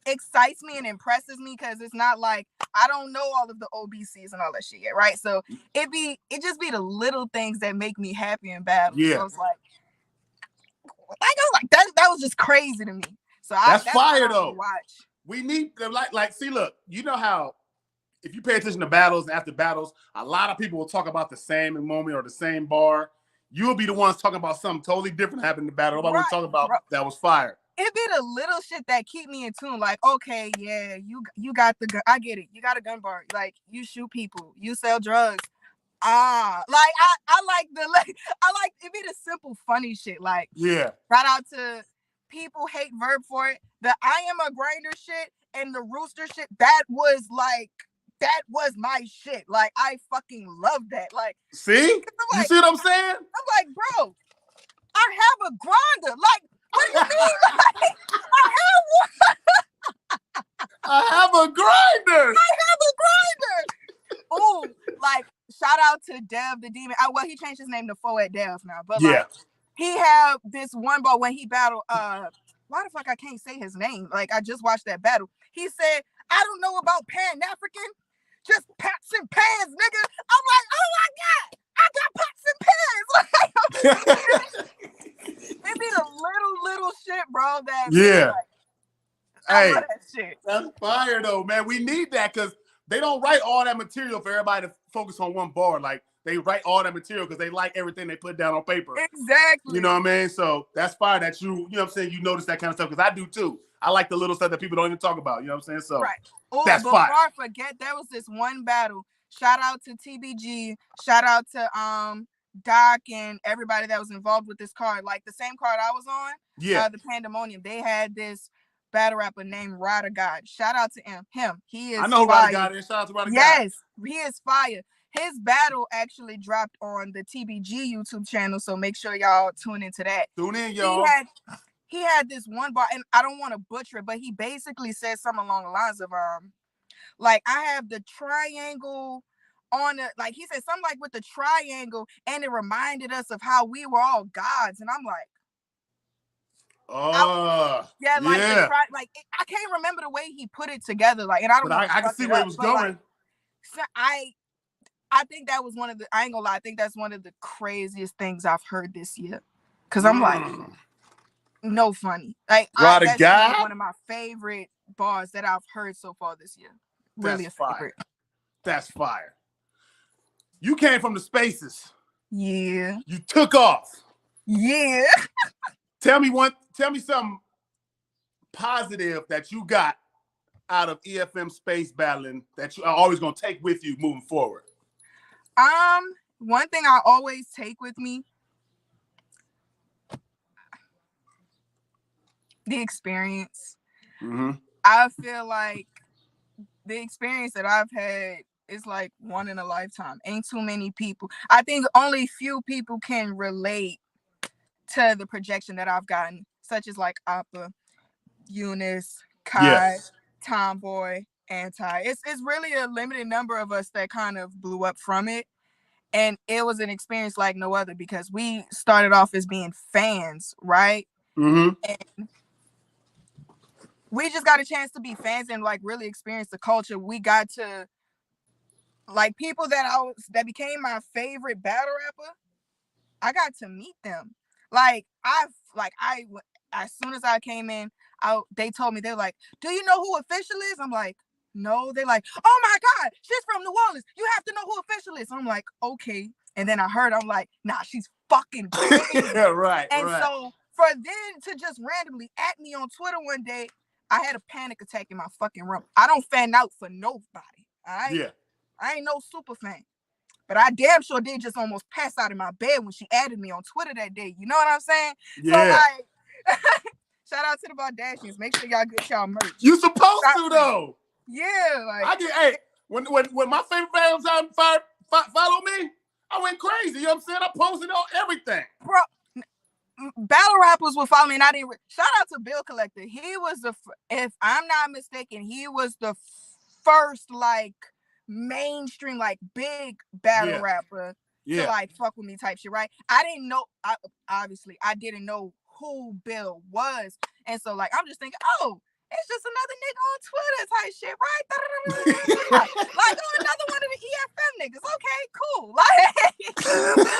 excites me and impresses me, because it's not like I don't know all of the OBCs and all that shit yet, right? So it just be the little things that make me happy in battle. Yeah. So it's like I was like, that was just crazy to me. So that's fire though. Watch. We need like see, look, you know how if you pay attention to battles and after battles, a lot of people will talk about the same moment or the same bar. You'll be the ones talking about something totally different happened in the battle. Nobody will talk about that was fire. It be the little shit that keep me in tune. Like, okay, yeah, you got the gun. I get it. You got a gun bar. Like, you shoot people. You sell drugs. Like, I like it be the simple funny shit. Like, yeah. Shout out to people hate Verb for it. The I am a grinder shit and the rooster shit. That was my shit. Like, I fucking love that. Like, see, you see what I'm saying? I'm like, bro, I have a grinder. Like, what do you mean? Like, I have a grinder. Oh, like, shout out to Dev the Demon. Well, he changed his name to Foet Dev now, but like, he had this one ball when he battled. Why the fuck I can't say his name? Like, I just watched that battle. He said, "I don't know about Pan African, just pots and pans, nigga." I'm like, oh my God, I got pots and pans. It be the little shit, bro. That yeah. I love that shit. That's fire though, man. We need that because they don't write all that material for everybody to focus on one bar. Like they write all that material because they like everything they put down on paper. Exactly. You know what I mean? So that's fire that you know what I'm saying, you notice that kind of stuff because I do too. I like the little stuff that people don't even talk about. You know what I'm saying? So right. Oh, that's before fire. I forget, there was this one battle. Shout out to TBG. Shout out to Doc and everybody that was involved with this card. Like the same card I was on. Yeah. The Pandemonium. They had this battle rapper named Rada God. Shout out to him. He is I know who fire. Rada God is. Shout out to Rada God. Yes, he is fire. His battle actually dropped on the TBG YouTube channel, so make sure y'all tune into that. Tune in, y'all. He had this one bar, and I don't want to butcher it, but he basically said something along the lines of like I have the triangle on the, like he said something like with the triangle, and it reminded us of how we were all gods, and I'm like, like I can't remember the way he put it together, like, and I don't. But I can see where it was going. Like, so I think that was one of the. I ain't gonna lie. I think that's one of the craziest things I've heard this year, because I'm like, no funny. Like that's one of my favorite bars that I've heard so far this year. Really that's a favorite. Fire. That's fire. You came from the spaces. Yeah. You took off. Yeah. Tell me something positive that you got out of EFM space battling that you are always gonna take with you moving forward. One thing I always take with me, the experience. Mm-hmm. I feel like the experience that I've had is like one in a lifetime. Ain't too many people. I think only few people can relate to the projection that I've gotten, such as like Appa, Eunice, Kai, Tomboy, Anti. It's really a limited number of us that kind of blew up from it. And it was an experience like no other because we started off as being fans, right? Mm-hmm. And we just got a chance to be fans and like really experience the culture. We got to like people that became my favorite battle rapper. I got to meet them. As soon as I came in, they told me, they're like, "Do you know who Official is?" I'm like, "No." They're like, "Oh my God, she's from New Orleans. You have to know who Official is." I'm like, "Okay." And then I heard, I'm like, "Nah, she's fucking crazy." Yeah, right. And right. so for them to just randomly at me on Twitter one day, I had a panic attack in my fucking room. I don't fan out for nobody. All right? Yeah. I ain't no super fan. But I damn sure did just almost pass out in my bed when she added me on Twitter that day. You know what I'm saying? Yeah. So like, shout out to the Bardashians. Make sure y'all get y'all merch. You supposed to though. Yeah, like when my favorite fans follow me, I went crazy. You know what I'm saying? I posted on everything. Bro, battle rappers would follow me, and I didn't. Shout out to Bill Collector. He was if I'm not mistaken, he was the first like mainstream like big battle rapper to like fuck with me type shit, right? I didn't know. Obviously, I didn't know who Bill was, and so like I'm just thinking, oh, it's just another nigga on Twitter type shit, right? Like another one of the EFM niggas. Okay, cool. Like,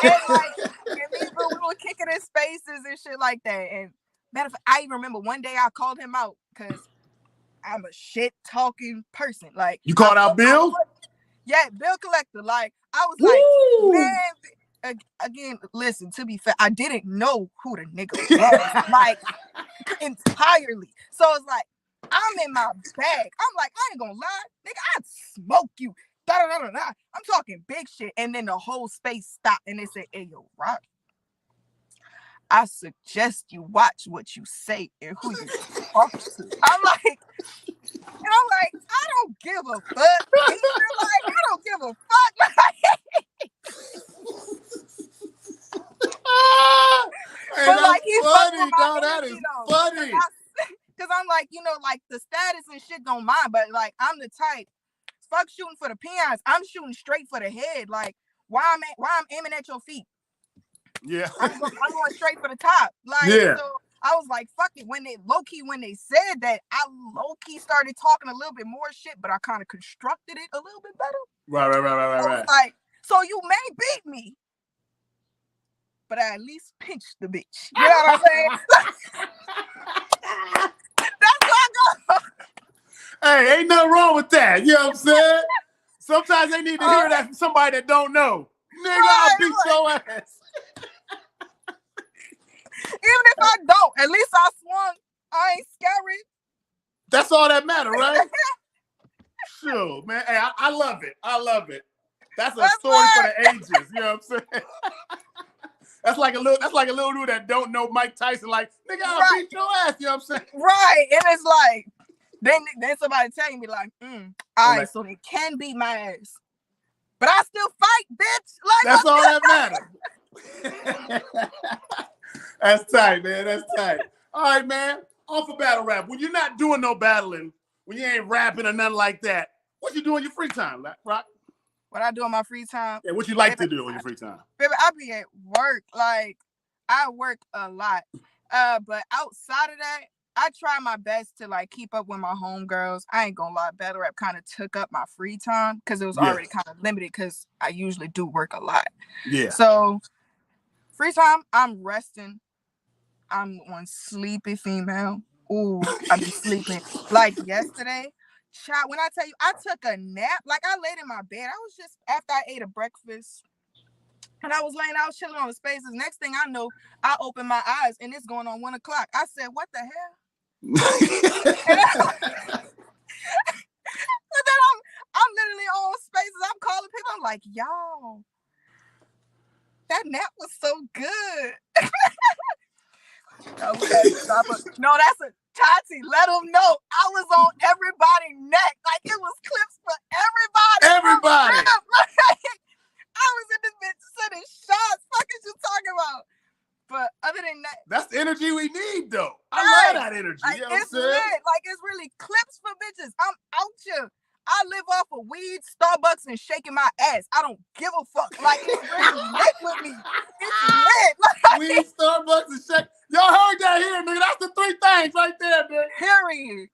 and like, we were kicking in spaces and shit like that. And matter of fact, I even remember one day I called him out because I'm a shit talking person. Like, you called out Bill? Yeah, Bill Collector. Like, I was like, man. Again, listen, to be fair, I didn't know who the nigga was, like, entirely. So it's like, I'm in my bag. I'm like, I ain't gonna lie, nigga, I'd smoke you. Da-da-da-da-da. I'm talking big shit. And then the whole space stopped and they said, "Hey, yo, Rocq, I suggest you watch what you say and who you talk to." I'm like, I don't give a fuck. And you're like, I don't give a fuck. But like, he's funny, dog. That is funny. Because I'm like, like the status and shit don't mind, but like I'm the type, fuck shooting for the peons. I'm shooting straight for the head. Like, why I'm aiming at your feet? Yeah. I'm going straight for the top. Like, so I was like, fuck it. When they said that, I low-key started talking a little bit more shit, but I kind of constructed it a little bit better. Right. Like, so you may beat me, but I at least pinched the bitch. You know what I'm saying? That's how I go. Hey, ain't nothing wrong with that. You know what I'm saying? Sometimes they need to hear that from somebody that don't know. Nigga, I'll beat your ass. Even if I don't, at least I swung. I ain't scary. That's all that matters, right? Sure, man. Hey, I love it. I love it. That's a story for the ages. You know what I'm saying? That's like a little dude that don't know Mike Tyson. Like, nigga, I'll beat your ass. You know what I'm saying? Right. And it's like, then somebody telling me like, all right, so they can beat my ass. But I still fight, bitch. Like, that's all that matters. That's tight, man. That's tight. All right, man. On for battle rap. When you're not doing no battling, when you ain't rapping or nothing like that, what you do in your free time, Rocq? What I do in my free time? Yeah, what you like to do in your free time? Baby, I be at work. Like, I work a lot. But outside of that, I try my best to like keep up with my homegirls. I ain't gonna lie, battle rap kind of took up my free time because it was already kind of limited because I usually do work a lot. Yeah. So free time, I'm resting. I'm one sleepy female. Ooh, I've been sleeping. Like yesterday, child, when I tell you, I took a nap. Like I laid in my bed. I was just after I ate a breakfast. And I was chilling on the spaces. Next thing I know, I open my eyes and it's going on 1 o'clock. I said, what the hell? And then I'm literally on spaces. I'm calling people. I'm like, y'all, that nap was so good. No, that's a Tati. Let them know I was on everybody's neck. Like it was clips for everybody. Everybody. I was in this bitch sending shots. Fuck is you talking about? But other than that, that's the energy we need, though. I love that energy. Like, you know it's lit. Like it's really clips for bitches. I'm out here. I live off of weed, Starbucks, and shaking my ass. I don't give a fuck. Like it's really lit with me. It's lit. Like, weed, Starbucks, and shake. Y'all heard that here, nigga. That's the 3 things right there, man. Period.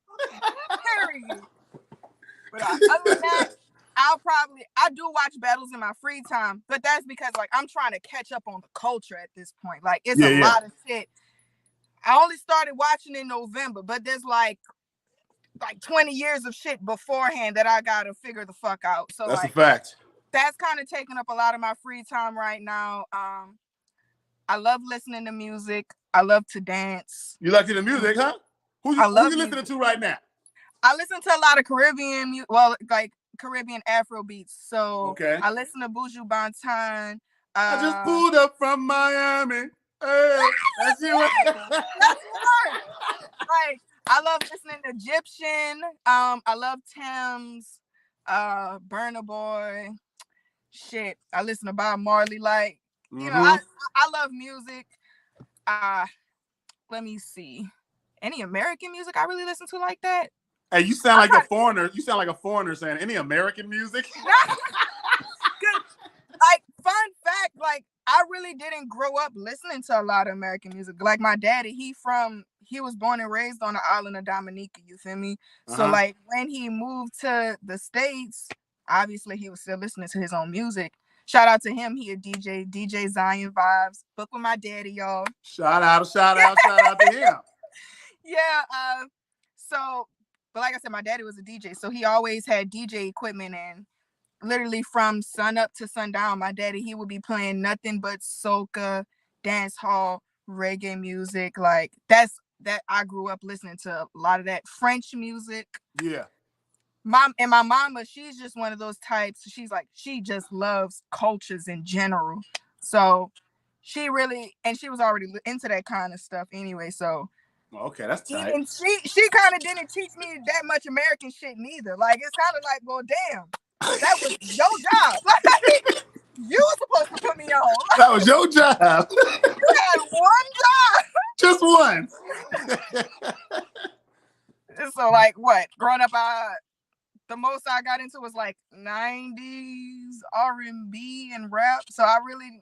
But other than that, I do watch battles in my free time, but that's because like I'm trying to catch up on the culture at this point. Like it's a lot of shit. I only started watching in November, but there's like 20 years of shit beforehand that I gotta figure the fuck out. So that's a fact. That's kind of taking up a lot of my free time right now. I love listening to music. I love to dance. You like to the music, huh? Who you listening to right now? I listen to a lot of Caribbean music. Well, like Caribbean Afro beats. So I listen to Buju Banton. I just pulled up from Miami. Hey, that's you. Like I love listening to Egyptian. I love Thames, Burna Boy. Shit, I listen to Bob Marley. Like you know, I love music. Let me see. Any American music I really listen to like that? Hey, you sound like a foreigner. You sound like a foreigner saying any American music. Like, fun fact, like I really didn't grow up listening to a lot of American music. Like my daddy, he was born and raised on the island of Dominica, you feel me? So like when he moved to the States, obviously he was still listening to his own music. Shout out to him. He a DJ Zion Vibes. Book with my daddy, y'all. Shout out to him. Yeah. But like I said, my daddy was a DJ, so he always had DJ equipment, and literally from sun up to sundown, my daddy, he would be playing nothing but soca, dance hall, reggae music. Like that I grew up listening to a lot of that French music. Yeah. My mama, she's just one of those types. She's like, she just loves cultures in general. So she was already into that kind of stuff anyway. So okay, that's tight. And she kind of didn't teach me that much American shit neither. Like it's kind of like, well, damn, that was your job. Like, you were supposed to put me on. That was your job. You had one job. Just one. So like what? Growing up, the most I got into was like 90s R&B and rap. So I really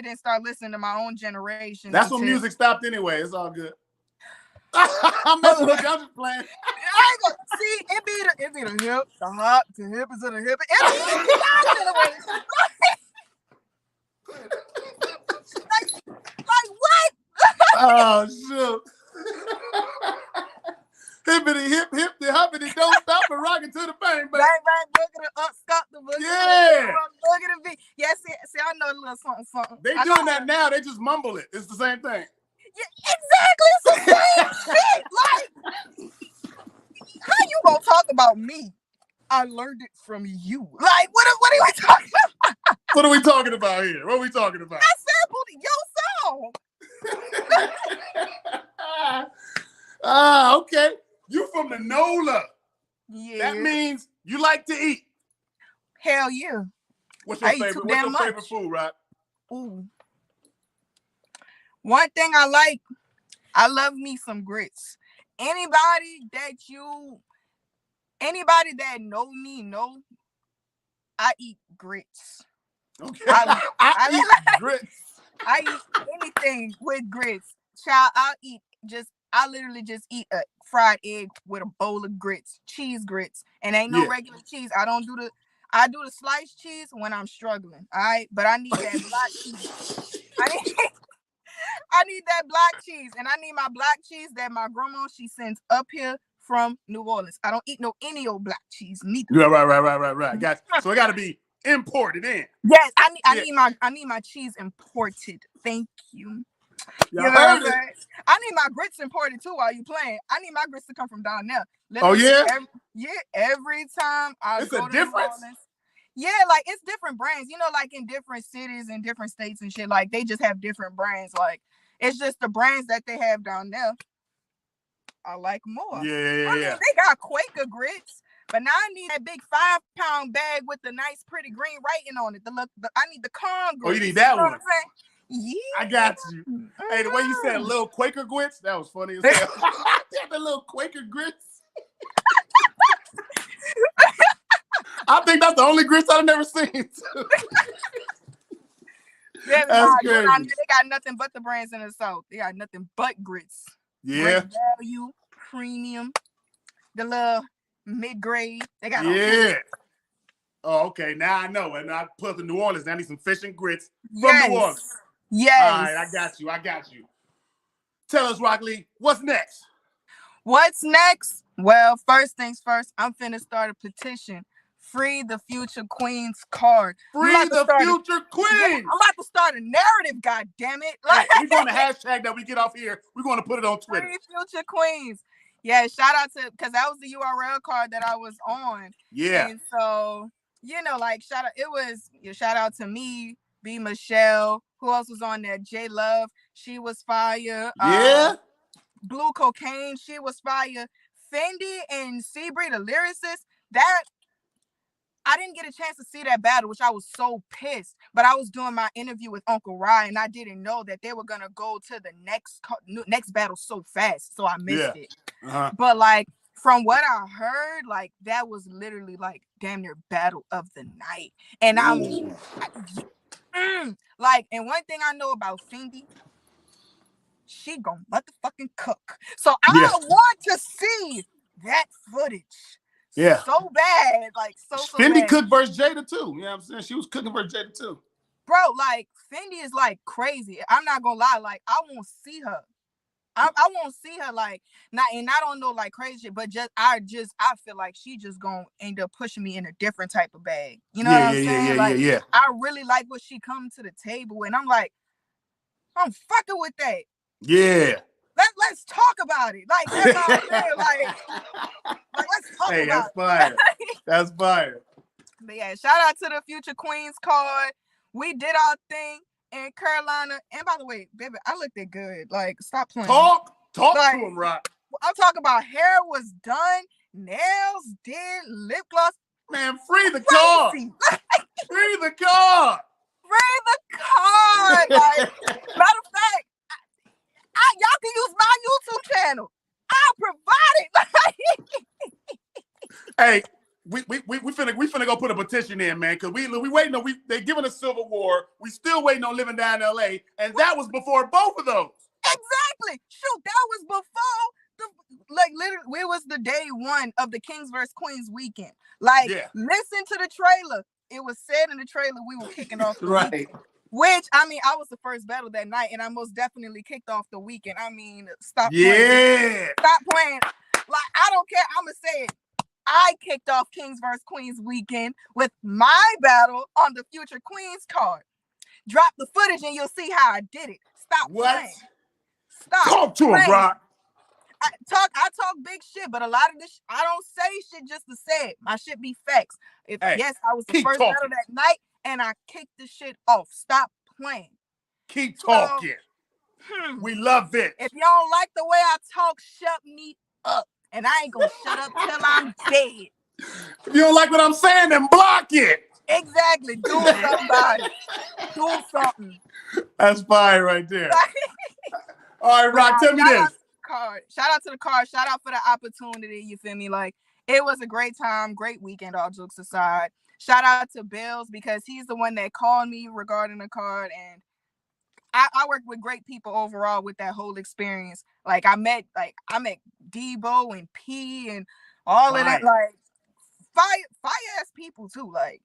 didn't start listening to my own generation. That's when music stopped anyway. It's all good. I'm messing with you. I'm just playing. I ain't gonna see it be the hip, the hop, the hip is of the hip. Like what? Oh shoot. Hippity hip hip the hoppity don't stop and rocking to the bang bang. Bang bang boogity up sky little something, something. They doing that now. They just mumble it. It's the same thing. Yeah, exactly. It's the same shit. Like, how you gonna talk about me? I learned it from you. Like, what are we talking about? What are we talking about here? What are we talking about? I sampled your song. Okay. You from the NOLA. Yeah. That means you like to eat. Hell yeah. What's your favorite? What's your favorite food, Rocq? Ooh. One thing I like, I love me some grits. Anybody that know me know I eat grits. Okay. I eat grits. I eat anything with grits. Child, I literally just eat a fried egg with a bowl of grits, cheese grits, and ain't no regular cheese. I do the sliced cheese when I'm struggling. All right, but I need that black cheese. I need that black cheese, and I need my black cheese that my grandma she sends up here from New Orleans. I don't eat any old black cheese neither. Yeah, right. Gotcha. So it got to be imported in. Yes, I need my cheese imported. Thank you. You know what I'm saying? I need my grits imported too while you playing. I need my grits to come from down there. Literally, every time I go to New Orleans. Yeah, like it's different brands, like in different cities and different states and shit. Like they just have different brands. Like it's just the brands that they have down there. I like more. Yeah. They got Quaker grits, but now I need that big 5-pound bag with the nice, pretty green writing on it. I need the corn grits. Oh, you need that one. Yeah, I got you. Hey, the way you said little Quaker grits, that was funny as hell. The little Quaker grits. I think that's the only grits I've never seen. That's crazy. They got nothing but the brands in the South. They got nothing but grits. Yeah. Great value, premium, the little mid-grade. They got Oh, okay. Now I know. And I put the New Orleans. I need some fish and grits from New Orleans. Yes. All right, I got you. Tell us, Rocq Lee, what's next? What's next? Well, first things first, I'm finna start a petition. Free the Future Queens card. Free the Future Queens. Yeah, I'm about to start a narrative, god damn it. Hey, we're going to hashtag that we get off here. We're going to put it on Twitter. Free Future Queens. Yeah, shout out to, because that was the URL card that I was on. Yeah. And so, shout out to me, B. Michelle. Who else was on there? J Love. She was fire. Yeah. Blue Cocaine. She was fire. Fendi and Seabree, the lyricist. That I didn't get a chance to see that battle, which I was so pissed. But I was doing my interview with Uncle Rye, and I didn't know that they were gonna go to the next battle so fast, so I missed it. Uh-huh. But like from what I heard, like that was literally like damn near battle of the night. And and one thing I know about Fendi, she gon' motherfucking cook. So I want to see that footage. Yeah. So bad. Like so Fendi bad. cooked versus Jada too. You know what I'm saying? She was cooking versus Jada too. Bro, like Fendi is like crazy. I'm not gonna lie, like I won't see her. I won't see her like I don't know like crazy, but I feel like she just gonna end up pushing me in a different type of bag. You know what I'm saying? Yeah. I really like what she come to the table, and I'm like, I'm fucking with that. Yeah. Let's talk about it. Like that's how I feel. Like let's talk about it. That's fire. That's fire. But yeah, shout out to the Future Queens card. We did our thing in Carolina. And by the way, baby, I looked good. Like, stop playing. Talk like, to him, Rocq. I'm talking about hair was done, nails did, lip gloss. Man, free the card. Free the card. Free the card. Like, matter of fact, y'all can use my YouTube channel. I'll provide it. Hey, we finna go put a petition in, man, because we waiting on they giving us Civil War. We still waiting on Living Down LA, and that was before both of those. Exactly. Shoot, that was before literally it was the day one of the Kings vs. Queens weekend. Like, listen to the trailer. It was said in the trailer we were kicking off the weekend. Which, I mean, I was the first battle that night, and I most definitely kicked off the weekend. I mean, stop playing. Stop playing. Like, I don't care. I'm going to say it. I kicked off Kings vs. Queens weekend with my battle on the Future Queens card. Drop the footage and you'll see how I did it. Stop playing. Stop. Talk to him, Rocq. I talk big shit, but a lot of this, I don't say shit just to say it. My shit be facts. Yes, I was the first battle that night, and I kicked the shit off. Stop playing. Keep talking. We love it. If you don't like the way I talk, shut me up. And I ain't gonna shut up till I'm dead. If you don't like what I'm saying, then block it. Exactly. Do something about it. Do something. That's fire right there. All right, Rocq, tell me this. Shout out to the card. Shout out for the opportunity. You feel me? Like, it was a great time, great weekend, all jokes aside. Shout out to Bills because he's the one that called me regarding the card, and I worked with great people overall with that whole experience. Like, I met Debo and P and all of that, like fire ass people too. Like,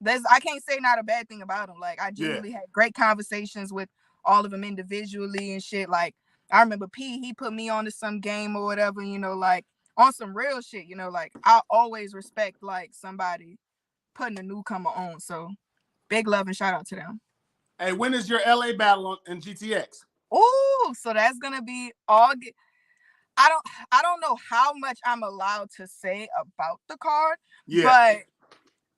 I can't say not a bad thing about them. Like, I genuinely had great conversations with all of them individually and shit. Like, I remember P, he put me on to some game or whatever, you know, like on some real shit, you know, like I always respect like somebody putting a newcomer on. So big love and shout out to them. Hey, when is your LA battle in GTX? Ooh, so that's gonna be August. I don't know how much I'm allowed to say about the card, but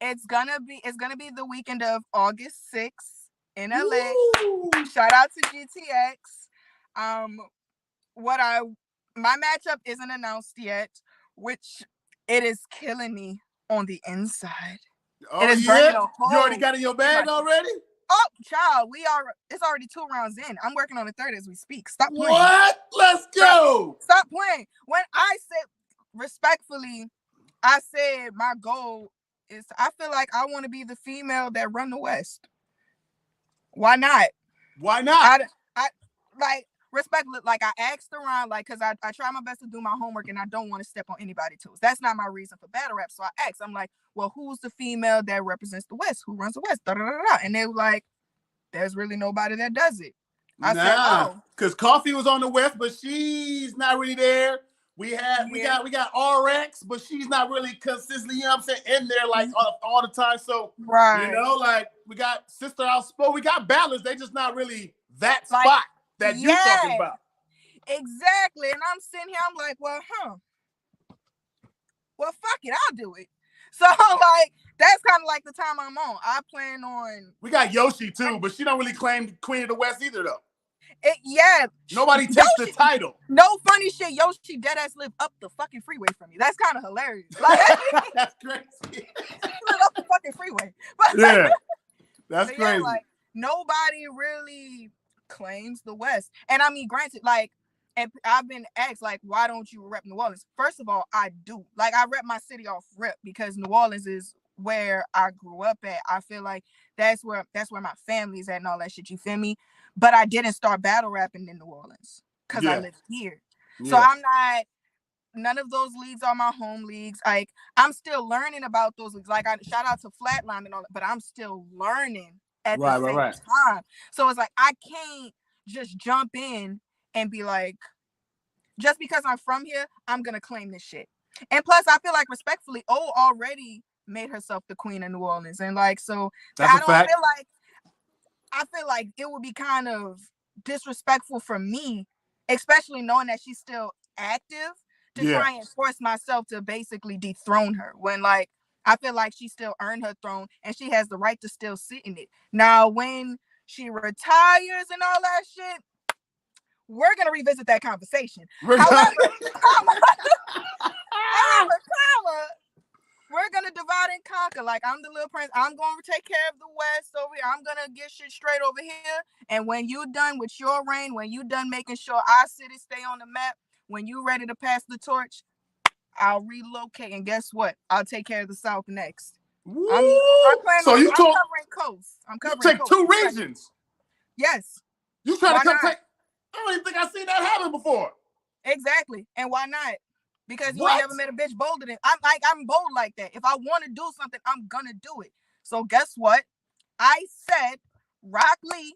it's gonna be the weekend of August 6th in LA. Ooh. Shout out to GTX. My matchup isn't announced yet, which it is killing me on the inside. Oh, it is you already got in your bag already? Oh, child, it's already 2 rounds in. I'm working on the 3rd as we speak. Stop playing. What? Let's go. Stop playing. When I said, respectfully, I said my goal is, I feel like I want to be the female that run the West. Why not? Why not? I like, respectfully, like I asked around, like, because I try my best to do my homework and I don't want to step on anybody's toes. That's not my reason for battle rap. So I asked, I'm like, well, who's the female that represents the West? Who runs the West? Da, da, da, da. And they were like, there's really nobody that does it. I said, oh. Because Coffee was on the West, but she's not really there. We got RX, but she's not really consistently, you know what I'm saying, in there like all the time. So, you know, like we got Sister Outspoken, we got battlers. They just not really that like, spot that you're talking about. Exactly. And I'm sitting here, I'm like, well, fuck it, I'll do it. So, like, that's kind of like the time I'm on. I plan on... We got Yoshi, too, but she don't really claim Queen of the West either, though. Nobody takes the title. No funny shit. Yoshi deadass live up the fucking freeway from me. That's kind of hilarious. Like, that's crazy. Live up the fucking freeway. But, yeah, that's crazy. Yeah, like, nobody really claims the West. And I mean, granted, like, and I've been asked, like, why don't you rep New Orleans? First of all, I do. Like, I rep my city off rip because New Orleans is where I grew up at. I feel like that's where my family's at and all that shit. You feel me? But I didn't start battle rapping in New Orleans because I live here. Yeah. So I'm not, none of those leagues are my home leagues. Like, I'm still learning about those leagues. Like, I shout out to Flatline and all that, but I'm still learning at the same time. So it's like, I can't just jump in and be like, just because I'm from here, I'm going to claim this shit. And plus, I feel like respectfully, already made herself the queen of New Orleans. And like, so I feel like it would be kind of disrespectful for me, especially knowing that she's still active, to try and force myself to basically dethrone her when, like, I feel like she still earned her throne and she has the right to still sit in it. Now, when she retires and all that shit, we're going to revisit that conversation. However, we're going to divide and conquer. Like, I'm the little prince. I'm going to take care of the West over here. I'm going to get shit straight over here. And when you're done with your reign, when you're done making sure our city stay on the map, when you're ready to pass the torch, I'll relocate. And guess what? I'll take care of the South next. I'm covering coast. I'm covering you take coast. 2 regions. Yes. You trying to come take... I don't even think I've seen that happen before. Exactly. And why not? Because you ain't never met a bitch bolder than... I'm bold like that. If I want to do something, I'm going to do it. So guess what? I said, Rocq Lee,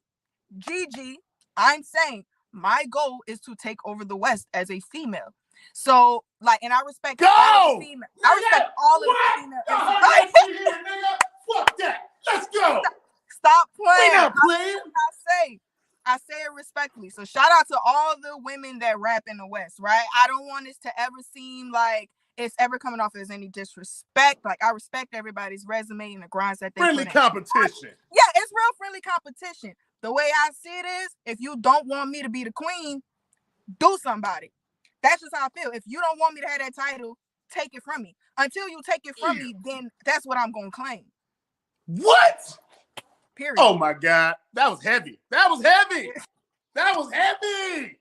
Gigi, I'm saying my goal is to take over the West as a female. So, like, and I respect all the females. I respect all of the females. Fuck that. Let's go. Stop playing. We not playing. I say it respectfully. So shout out to all the women that rap in the West, right? I don't want this to ever seem like it's ever coming off as any disrespect. Like, I respect everybody's resume and the grinds that they friendly put in. competition. Yeah, it's real friendly competition. The way I see it is, if you don't want me to be the queen, do somebody. That's just how I feel. If you don't want me to have that title, take it from me. Until you take it from me, then that's what I'm gonna claim. What? Period. Oh my God, that was heavy. That was heavy. That was heavy.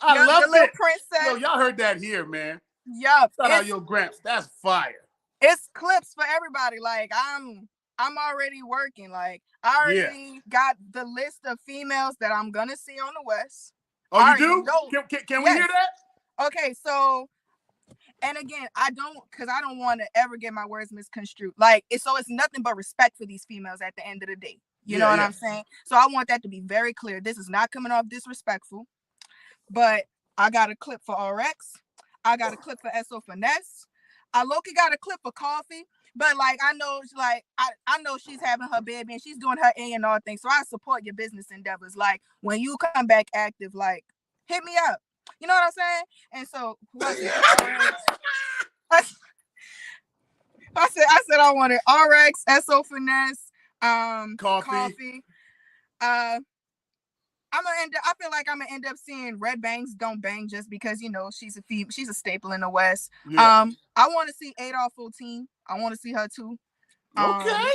I love it. Princess. Yo, y'all heard that here, man. Yup. Shout out Yo Gramps. That's fire. It's clips for everybody. Like, I'm already working. Like, I already got the list of females that I'm gonna see on the West. Oh, you do? Can we hear that? Okay, so, and again, I don't want to ever get my words misconstrued. Like, it's nothing but respect for these females at the end of the day. You know what I'm saying? So I want that to be very clear. This is not coming off disrespectful, but I got a clip for RX. I got a clip for SO Finesse. I low-key got a clip for Coffee, but like, I know, like, I know she's having her baby and she's doing her A&R thing. So I support your business endeavors. Like, when you come back active, like, hit me up. You know what I'm saying? And so I said I wanted RX, SO Finesse, Coffee. I feel like I'm gonna end up seeing Red Bangs Don't Bang just because, you know, she's a staple in the West. Yeah. I want to see Adolph 14. I want to see her too. Okay.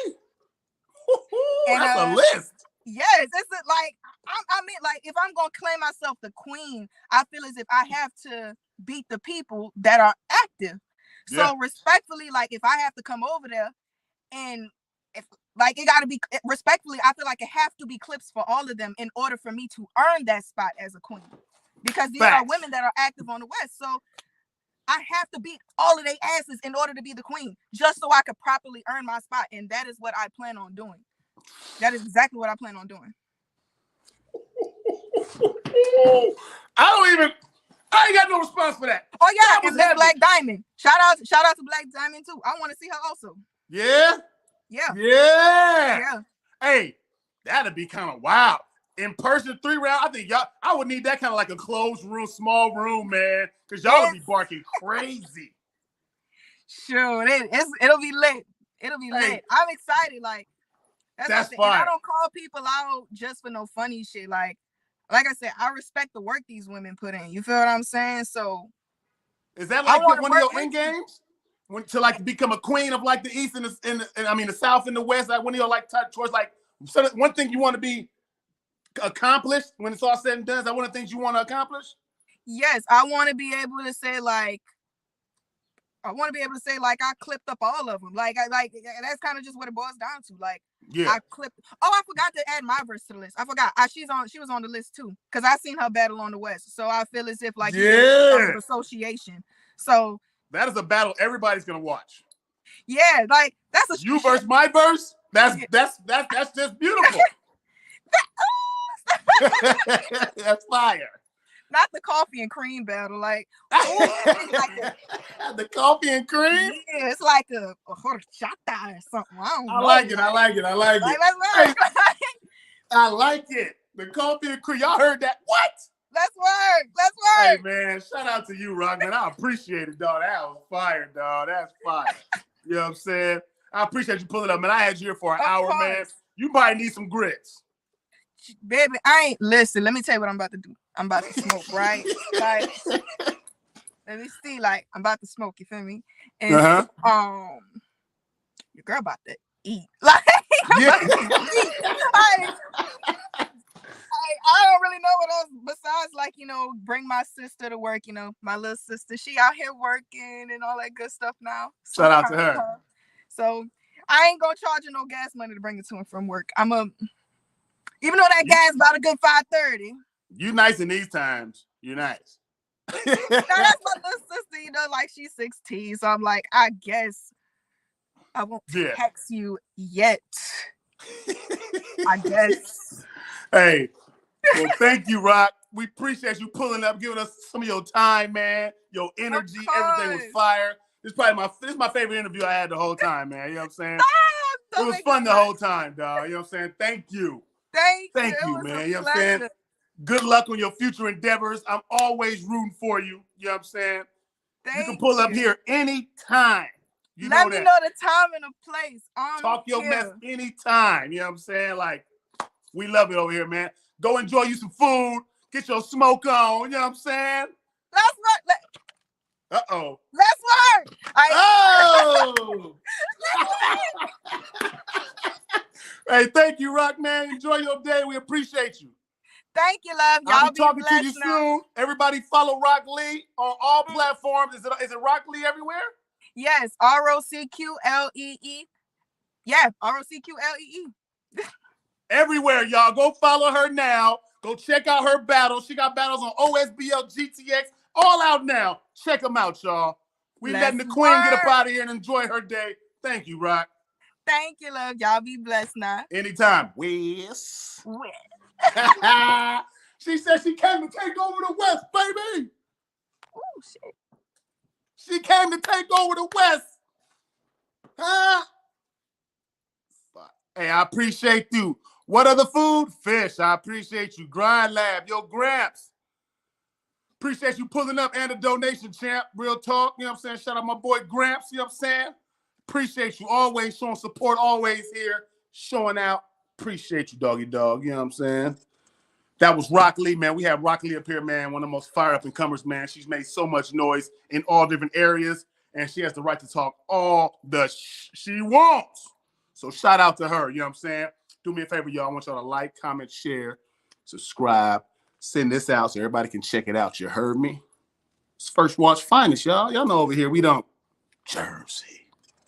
That's a list. Yes, it's like I mean, like, if I'm gonna claim myself the queen, I feel as if I have to beat the people that are active. So respectfully, like, if I have to come over there and like, it gotta be respectfully, I feel like it have to be clips for all of them in order for me to earn that spot as a queen. Because these are women that are active on the West. So I have to beat all of their asses in order to be the queen, just so I could properly earn my spot. And that is what I plan on doing. That is exactly what I plan on doing. I ain't got no response for that. Oh yeah, and Miss Black Diamond. Shout out to Black Diamond too. I want to see her also. Yeah. Hey, that'd be kind of wild. In person 3 round, I think I would need that kind of like a closed room, small room, man, because y'all would be barking crazy. Sure, it'll be lit. It'll be lit. I'm excited. Like, that's fine. And I don't call people out just for no funny shit. Like I said, I respect the work these women put in. You feel what I'm saying? So, is that like one of your end games? To like become a queen of like the East and the South and the West? Like, when you're like towards like one thing you want to be accomplished when it's all said and done? Is that one of the things you want to accomplish? Yes, I want to be able to say like, I clipped up all of them. Like that's kind of just what it boils down to. Like, I clipped. Oh, I forgot to add my verse to the list. I forgot. She was on the list too, because I seen her battle on the West. So I feel as if like association. So that is a battle everybody's gonna watch. Yeah, like that's a you versus my verse. That's just beautiful. That's fire. Not the coffee and cream battle, like, the coffee and cream. Yeah, it's like a horchata or something. I like it. I like it. The coffee and cream. Y'all heard that? What? Let's work. Hey man, shout out to you, Rocq, man. I appreciate it, dog. That was fire, dog. That's fire. You know what I'm saying? I appreciate you pulling up, man. I had you here for an hour, man. You might need some grits. Baby, listen, let me tell you what I'm about to do. I'm about to smoke, right? Like, let me see, like, I'm about to smoke, you feel me? And your girl about to eat. Like, I don't really know what else besides, like, you know, bring my sister to work, you know, my little sister. She out here working and all that good stuff now. Shout out to her. So I ain't gonna charge her no gas money to bring it to and from work. Even though that gas about a good $5.30. You nice in these times. You're nice. Now, that's my little sister, you know, like, she's 16. So I'm like, I guess I won't text you yet. I guess. Hey, well, thank you, Rocq. We appreciate you pulling up, giving us some of your time, man. Your energy, everything was fire. This is my favorite interview I had the whole time, man. You know what I'm saying? It was fun the whole time, dog. You know what I'm saying? Thank you. Thank you, man. You know what I'm saying? Good luck on your future endeavors. I'm always rooting for you. You know what I'm saying? You can pull up here anytime. Let me know the time and the place. Talk your mess anytime. You know what I'm saying? Like, we love it over here, man. Go enjoy you some food. Get your smoke on. You know what I'm saying? Let's work. Uh-oh. Let's work. Oh! Hey, thank you, Rocq, man. Enjoy your day. We appreciate you. Thank you, love. Y'all I'll be talking to you now. soon. Everybody follow Rocq Lee on all platforms. Is it Rocq Lee everywhere? Yes, ROCQLEE. Yeah, ROCQLEE. Everywhere, y'all. Go follow her now. Go check out her battles. She got battles on OSBL, GTX, all out now. Check them out, y'all. We letting the queen get up out of here and enjoy her day. Thank you, Rocq. Thank you, love. Y'all be blessed now. Anytime. Wes. She said she came to take over the West, baby. Oh, shit. She came to take over the West. Huh? Hey, I appreciate you. What other food? Fish. I appreciate you. Grind Lab. Yo, Gramps. Appreciate you pulling up and the donation, champ. Real talk. You know what I'm saying? Shout out my boy Gramps. You know what I'm saying? Appreciate you. Always showing support. Always here. Showing out. Appreciate you, doggy dog. You know what I'm saying? That was Rocq Lee, man. We have Rocq Lee up here, man. One of the most fire up and comers, man. She's made so much noise in all different areas, and she has the right to talk all the she wants. So shout out to her. You know what I'm saying? Do me a favor, y'all. I want y'all to like, comment, share, subscribe, send this out so everybody can check it out. You heard me? It's First Watch Finest, y'all. Y'all know over here we don't Jersey.